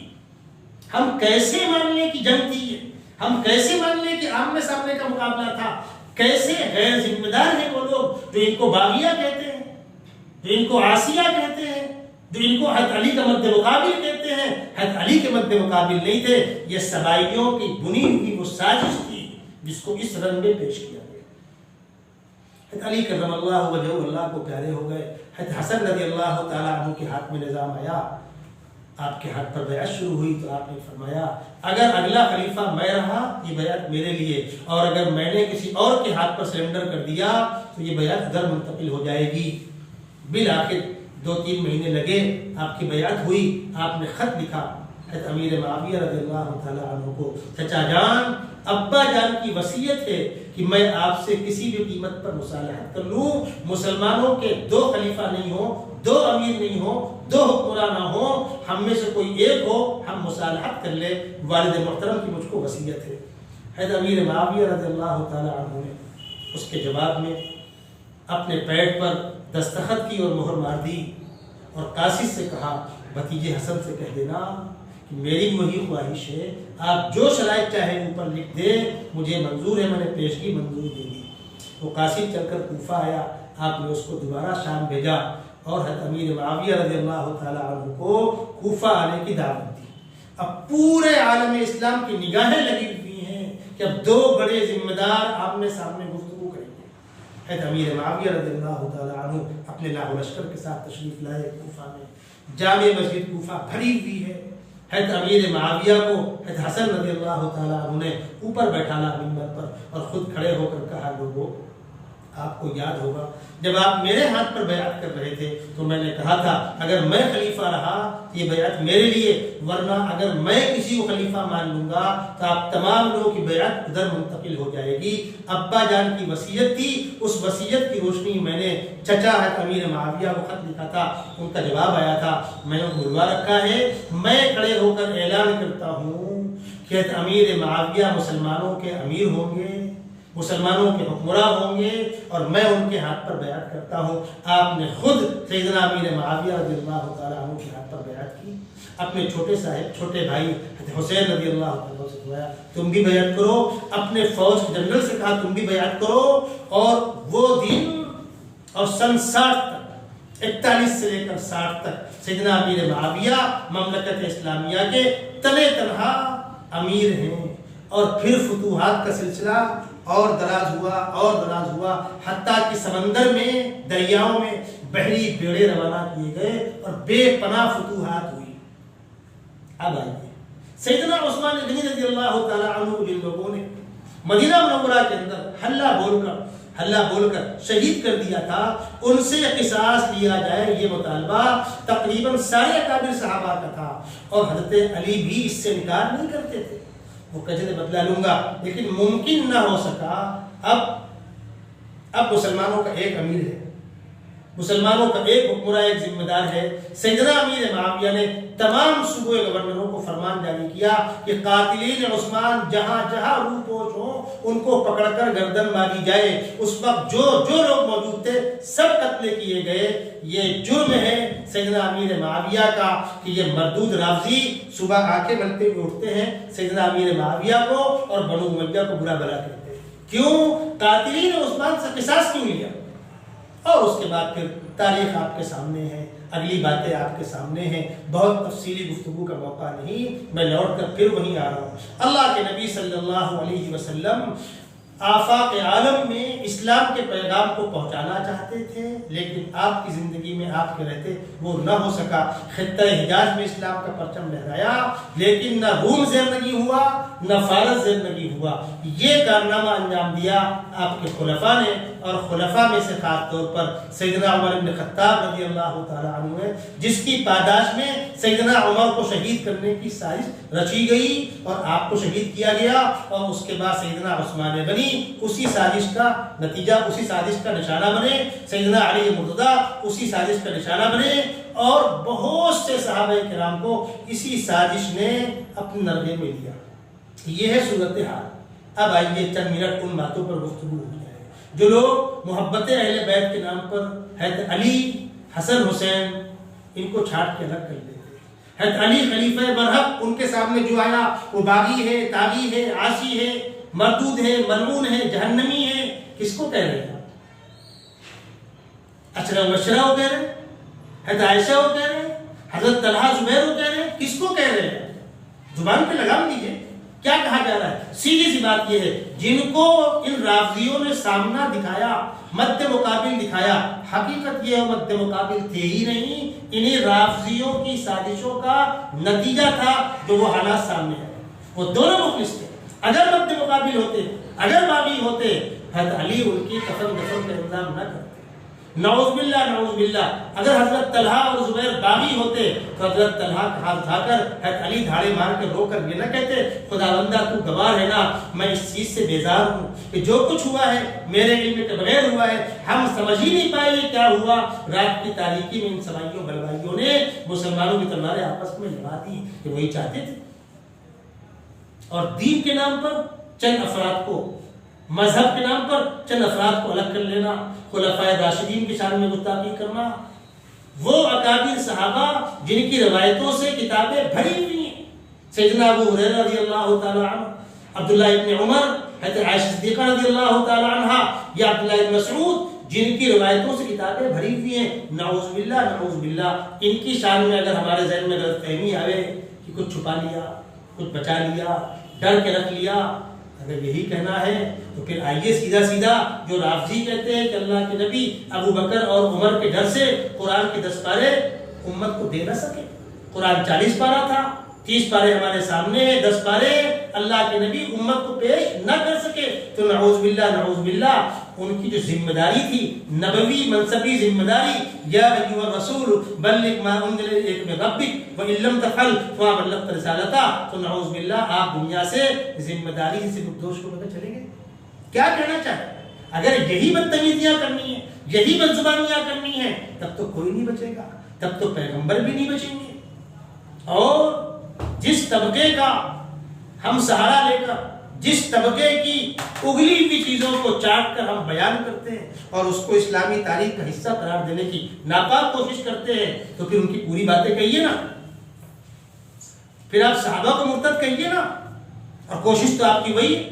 ہم کیسے مان لیں کہ جنگ تھی یہ, ہم کیسے مان لیں کہ آمنے سامنے کا مقابلہ تھا. کیسے غیر ذمہ دار ہیں وہ لوگ جو ان کو باغیہ کہتے ہیں, جو ان کو عاصیہ کہتے ہیں, جو ان کو حضرت علی کا مد مقابل کہتے ہیں. حضرت علی کے مد مقابل نہیں تھے, یہ سبائیوں کی بنی ہوئی وہ سازش تھی جس کو اس رنگ میں پیش کیا گیا. حضرت علی کرم اللہ وجہہ اللہ کو پیارے ہو گئے. حضرت حسن رضی اللہ تعالیٰ عنہ کے ہاتھ میں نظام آیا, آپ کے ہاتھ پر بیعت شروع ہوئی, تو آپ نے فرمایا اگر اگلا خلیفہ میں رہا یہ بیعت میرے لیے, اور اگر میں نے کسی اور کے ہاتھ پر سرنڈر کر دیا تو یہ بیعت ادھر منتقل ہو جائے گی. بالآخر 2-3 مہینے لگے, آپ کی بیعت ہوئی. آپ نے خط لکھا حضرت امیر معاویہ رضی اللہ تعالیٰ عنہ کو, چچا جان ابا جان کی وصیت ہے کہ میں آپ سے کسی بھی قیمت پر مصالحت کر لوں, مسلمانوں کے 2 خلیفہ نہیں ہوں, 2 امیر نہیں ہوں, 2 حکمراں نہ ہوں, ہم میں سے کوئی ایک ہو, ہم مصالحت کر لیں. والد محترم کی مجھ کو وصیت ہے. حضرت امیر معاویہ رضی اللہ تعالیٰ عنہ نے اس کے جواب میں اپنے پیٹ پر دستخط کی اور مہر مار دی, اور قاصد سے کہا بھتیجے حسن سے کہہ دینا کہ میری وہی خواہش ہے, آپ جو شرائط چاہیں اوپر لکھ دیں, مجھے منظور ہے, میں نے پیشگی منظور دے دی. وہ قاصد چل کر کوفہ آیا, آپ نے اس کو دوبارہ شام بھیجا اور حضرت امیر معاویہ رضی اللہ تعالیٰ عنہ کو کوفہ آنے کی دعوت دی. اب پورے عالم اسلام کی نگاہیں لگی ہوئی ہیں کہ اب 2 بڑے ذمہ دار آمنے سامنے گفتگو کریں گے. حضرت امیر معاویہ رضی اللہ تعالیٰ عنہ اپنے لاہ و لشکر کے ساتھ تشریف لائے کوفہ میں. جامع مسجد کوفہ بھری ہوئی ہے. حضرت امیر معاویہ کو حضرت حسن رضی اللہ تعالیٰ عنہ نے اوپر بیٹھانا منبر پر, اور خود کھڑے ہو کر کہا لوگوں آپ کو یاد ہوگا جب آپ میرے ہاتھ پر بیعت کر رہے تھے تو میں نے کہا تھا اگر میں خلیفہ رہا تو یہ بیعت میرے لیے, ورنہ اگر میں کسی کو خلیفہ مان لوں گا تو آپ تمام لوگوں کی بیعت ادھر منتقل ہو جائے گی. ابا جان کی وصیت تھی, اس وصیت کی روشنی میں نے چچا حضرت امیر معاویہ کو خط لکھا تھا, ان کا جواب آیا تھا, میں نے بلوا رکھا ہے. میں کھڑے ہو کر اعلان کرتا ہوں کہ حضرت امیر معاویہ مسلمانوں کے امیر ہوں گے, مسلمانوں کے حکمراں ہوں گے, اور میں ان کے ہاتھ پر بیعت کرتا ہوں. آپ نے خود سیدنا امیر معاویہ رضی اللہ تعالیٰ عنہ کے ہاتھ پر بیعت کی. اپنے چھوٹے بھائی حسین رضی اللہ عنہ سے کہا تم بھی بیعت کرو, اپنے فوج کے جنرل سے کہا تم بھی بیعت کرو. اور وہ دن اور سن 60 تک 41 سے لے کر 60 تک سیدنا امیر معاویہ مملکت اسلامیہ کے تنے تنہا امیر ہیں. اور پھر فتوحات کا سلسلہ اور دراز ہوا حتیٰ کہ سمندر میں, دریاؤں میں بحری بیڑے روانہ کیے گئے اور بے پناہ فتوحات ہوئی. اب آئیے سیدنا عثمان غنی رضی اللہ تعالیٰ عنہ جن لوگوں نے مدینہ منورہ کے اندر ہلہ بول کر شہید کر دیا تھا, ان سے قصاص لیا جائے یہ مطالبہ تقریباً سارے اکابر صحابہ کا تھا, اور حضرت علی بھی اس سے انکار نہیں کرتے تھے. وہ کہتے بدلا لوں گا, لیکن ممکن نہ ہو سکا. اب مسلمانوں کا ایک امیر ہے, مسلمانوں کا ایک حکمراں, ایک ذمہ دار ہے. سیدنا امیر معاویہ نے تمام صوبے گورنروں کو فرمان جاری کیا کہ قاتلین عثمان جہاں جہاں روح پوش ہوں ان کو پکڑ کر گردن ماری جائے. اس وقت جو لوگ موجود تھے سب قتل کیے گئے. یہ جرم ہے سیدنا امیر معاویہ کا کہ یہ مردود رافضی صبح آنکھیں ملتے ہوئے اٹھتے ہیں سیدنا امیر معاویہ کو اور بنو امیہ کو برا بھلا کہتے ہیں. کیوں؟ قاتلین عثمان سے قصاص کیوں لیا؟ اور اور اس کے بعد پھر تاریخ آپ کے سامنے ہے، اگلی باتیں آپ کے سامنے ہیں، بہت تفصیلی گفتگو کا موقع نہیں، میں لوٹ کر پھر وہیں آ رہا ہوں۔ اللہ کے نبی صلی اللہ علیہ وسلم آفاق عالم میں اسلام کے پیغام کو پہنچانا چاہتے تھے، لیکن آپ کی زندگی میں آپ کے رہتے وہ نہ ہو سکا۔ خطہ حجاز میں اسلام کا پرچم لہرایا، لیکن نہ روم زندگی ہوا نہ فارس زندگی ہوا۔ یہ کارنامہ انجام دیا آپ کے خلفاء نے، اور خلفاء میں سے خاص طور پر سیدنا عمر بن خطاب رضی اللہ تعالیٰ عنہ ہے، جس کی پاداش میں سیدنا عمر کو شہید کرنے کی سازش رچی گئی اور آپ کو شہید کیا گیا، اور اس کے بعد سیدنا عثمان بنی اسی سازش کا نتیجہ، اسی سازش کا نشانہ بنے، سیدنا علی مرتضیٰ اسی سازش کا نشانہ بنے، اور بہت سے صحابہ کرام کو اسی سازش نے اپنے نرغے میں لیا۔ یہ ہے صورتحال۔ اب آئیے چند منٹ ان باتوں پر گفتگو ہو جائے۔ جو لوگ محبت اہل بیت کے نام پر حضرت علی، حسن حسین ان کو چھانٹ کے الگ کر دیتے، حضرت علی خلیفہ برحق ان کے سامنے جو آیا وہ باغی ہے، طاغی ہے، عاصی ہے، مردود ہے، ملعون ہے، جہنمی ہے، کس کو کہہ رہے ہیں آپ؟ اشرا مشرا ہو کہہ رہے ہیں، حضرت عائشہ ہو کہہ رہے ہیں، حضرت طلحہ زبیر ہو کہہ رہے ہیں، کس کو کہہ رہے ہیں؟ زبان پہ لگام دیجئے، کیا کہا جا رہا ہے؟ سیدھی سی بات یہ ہے، جن کو ان رافضیوں نے سامنا دکھایا، مد مقابل دکھایا، حقیقت یہ مد مقابل تھے ہی نہیں، انہیں رافضیوں کی سازشوں کا نتیجہ تھا جو وہ حالات سامنے ہے۔ وہ دونوں مخلص تھے۔ اگر مد مقابل ہوتے، اگر باغی ہوتے، حضرت علی ان کی کفن دفن کا انتظام نہ کرتے۔ نعوذ باللہ نعوذ باللہ، اگر حضرت طلحہ اور زبیر باغی ہوتے تو حضرت طلحہ کا ہاتھ اٹھا کر حضرت علی دھاڑے مار کے رو کر یہ نہ کہتے خداوندہ تو گواہ ہے نا، میں اس چیز سے بیزار ہوں کہ جو کچھ ہوا ہے میرے علم کے بغیر ہوا ہے، ہم سمجھ ہی نہیں پائے یہ کیا ہوا۔ رات کی تاریکی میں ان سوائیوں بلوائیوں نے مسلمانوں کی تلواریں آپس میں لڑا دی کہ وہی چاہتے تھے۔ اور دین کے نام پر چند افراد کو، مذہب کے نام پر چند افراد کو الگ کر لینا، خلفائے راشدین کی شان میں گستاخی کرنا، وہ اکابر صحابہ جن کی روایتوں سے کتابیں بھری ہوئی ہیں، سیدنا ابو ہریرہ رضی اللہ تعالی عنہ، عبداللہ ابن عمر، حضرت عائشہ صدیقہ رضی اللہ تعالی عنہ، یا عبداللہ ابن مسعود، جن کی روایتوں سے کتابیں بھری ہوئی ہیں، نعوذ باللہ نعوذ باللہ، ان کی شان میں اگر ہمارے ذہن میں غلط فہمی آئے کہ کچھ چھپا لیا، کچھ بچا لیا، ڈر کے رکھ لیا، اگر یہی کہنا ہے تو پھر آئیے سیدھا سیدھا جو رافضی کہتے ہیں کہ اللہ کے نبی ابو بکر اور عمر کے ڈر سے قرآن کے 10 پارے امت کو دے نہ سکے۔ قرآن 40 پارہ تھا، 30 پارے ہمارے سامنے ہیں، 10 پارے اللہ کے نبی امت کو پیش نہ کر سکے، تو نعوذ باللہ ان کی جو ذمہ داری تھی، نبوی منصبی ذمہ داری، یا ایھا الرسول بلغ ما انزل الیک من ربک وان لم تفعل فما بلغت رسالتہ، تو نعوذ باللہ آپ دنیا سے ذمہ داری سے دوش کو پتہ چلیں گے۔ کیا کہنا چاہتے ہیں؟ اگر یہی بدتمیزیاں کرنی ہے، یہی بدزبانیاں کرنی ہے، تب تو کوئی نہیں بچے گا، تب تو پیغمبر بھی نہیں بچیں گے۔ اور جس طبقے کا ہم سہارا لے کر، جس طبقے کی اگلی ہوئی چیزوں کو چاٹ کر ہم بیان کرتے ہیں اور اس کو اسلامی تاریخ کا حصہ قرار دینے کی ناپاک کوشش کرتے ہیں، تو پھر ان کی پوری باتیں کہیے نا، پھر آپ صحابہ کو مرتد کہیے نا، اور کوشش تو آپ کی وہی ہے۔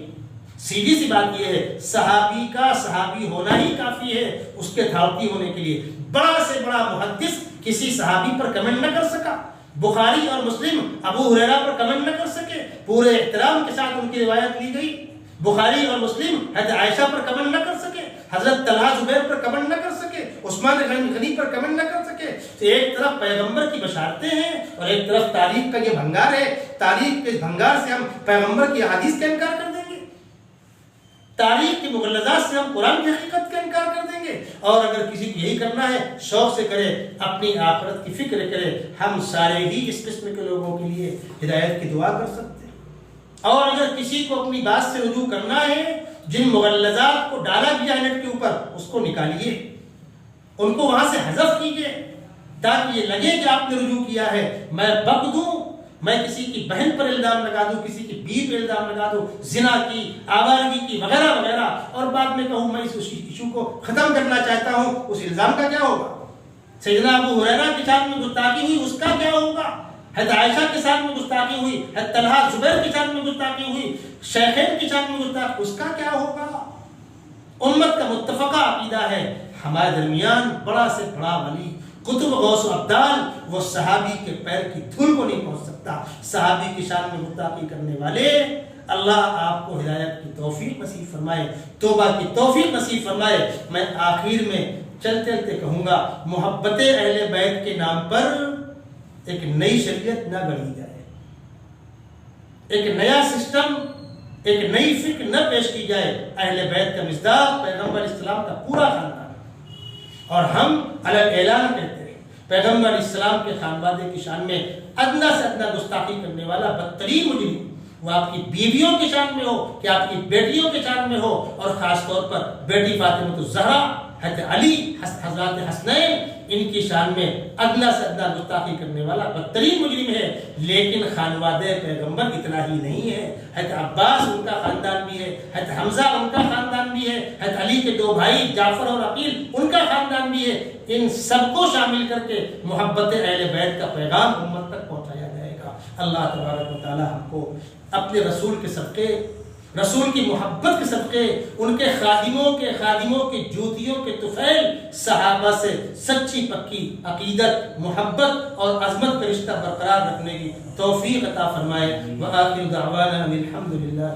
سیدھی سی بات یہ ہے، صحابی کا صحابی ہونا ہی کافی ہے اس کے اتھارٹی ہونے کے لیے۔ بڑا سے بڑا محدث کسی صحابی پر کمنٹ نہ کر سکا، بخاری اور مسلم ابو ہریرہ پر کمنٹ نہ کر سکے، پورے احترام کے ساتھ ان کی روایت لی گئی۔ بخاری اور مسلم حضرت عائشہ پر کمنٹ نہ کر سکے، حضرت طلحہ زبیر پر کمنٹ نہ کر سکے، عثمان غنی پر کمنٹ نہ کر سکے۔ تو ایک طرف پیغمبر کی بشارتیں ہیں اور ایک طرف تاریخ کا یہ بھنگار ہے۔ تاریخ کے بھنگار سے ہم پیغمبر کی احادیث کا انکار کر دیں گے، تاریخ کی مغلظات سے ہم قرآن کی حقیقت کا انکار کر دیں گے۔ اور اگر کسی کو یہی کرنا ہے شوق سے کرے، اپنی آخرت کی فکر کرے، ہم سارے ہی اس قسم کے لوگوں کے لیے ہدایت کی دعا کر سکتے ہیں۔ اور اگر کسی کو اپنی بات سے رجوع کرنا ہے، جن مغلظات کو ڈالا گیا نیٹ کے اوپر اس کو نکالیے، ان کو وہاں سے حذف کیجیے، تاکہ یہ لگے کہ آپ نے رجوع کیا ہے۔ میں بک دوں، میں کسی کی بہن پر الزام لگا دوں، کسی کی بیوی پر الزام لگا دوں، زنا کی، آوارگی کی، وغیرہ وغیرہ، اور بعد میں کہوں میں اس ایشو کو ختم کرنا چاہتا ہوں، اس الزام کا کیا ہوگا؟ سیدنا ابو ہریرہ کے ساتھ میں گستاخی ہوئی، اس کا کیا ہوگا؟ حضرت عائشہ کے ساتھ میں گستاخی ہوئی، حضرت طلحہ زبیر کے ساتھ میں گستاخی ہوئی، شیخین کے ساتھ میں گستاخی، اس کا کیا ہوگا؟ امت کا متفقہ عقیدہ ہے، ہمارے درمیان بڑا سے بڑا ولی قطب غوث و ابدال وہ صحابی کے پیر کی دھول کو نہیں پہنچ سکتا. صحابی کی شان میں گستاخی کرنے والے اللہ آپ کو ہدایت کی توفیق نصیب فرمائے, توبہ کی توفیق نصیب فرمائے. میں آخر میں چلتے چلتے کہوں گا, محبت اہل بیت کے نام پر ایک نئی شریعت نہ گڑھی جائے, ایک نیا سسٹم, ایک نئی فکر نہ پیش کی جائے. اہل بیت کا مصداق پیغمبر اسلام کا پورا خاندان, اور ہم علی اعلان کہتے ہیں پیغمبر اسلام کے خاندان کی شان میں ادنا سے ادنا گستاخی کرنے والا بدترین مجرم, وہ آپ کی بیویوں کی شان میں ہو کہ آپ کی بیٹیوں کی شان میں ہو, اور خاص طور پر بیٹی فاطمہ الزہرا, حضرت علی, حضرات حسنین, ان کی شان میں ادنا سے ادنا گستاخی کرنے والا بدترین مجرم ہے. لیکن خانوادہ پیغمبر اتنا ہی نہیں ہے, حضرت عباس ان کا خاندان بھی ہے, حضرت حمزہ ان کا خاندان بھی ہے, حضرت علی کے 2 بھائی جعفر اور عقیل ان کا خاندان بھی ہے. ان سب کو شامل کر کے محبت اہل بیت کا پیغام امت تک پہنچایا جائے گا. اللہ تبارک و تعالی ہم کو اپنے رسول کے صدقے, رسول کی محبت کے صدقے, ان کے خادموں کے جوتیوں کے طفیل صحابہ سے سچی پکی عقیدت, محبت اور عظمت کا رشتہ برقرار رکھنے کی توفیق عطا فرمائے. وآخر دعوانا الحمد للہ.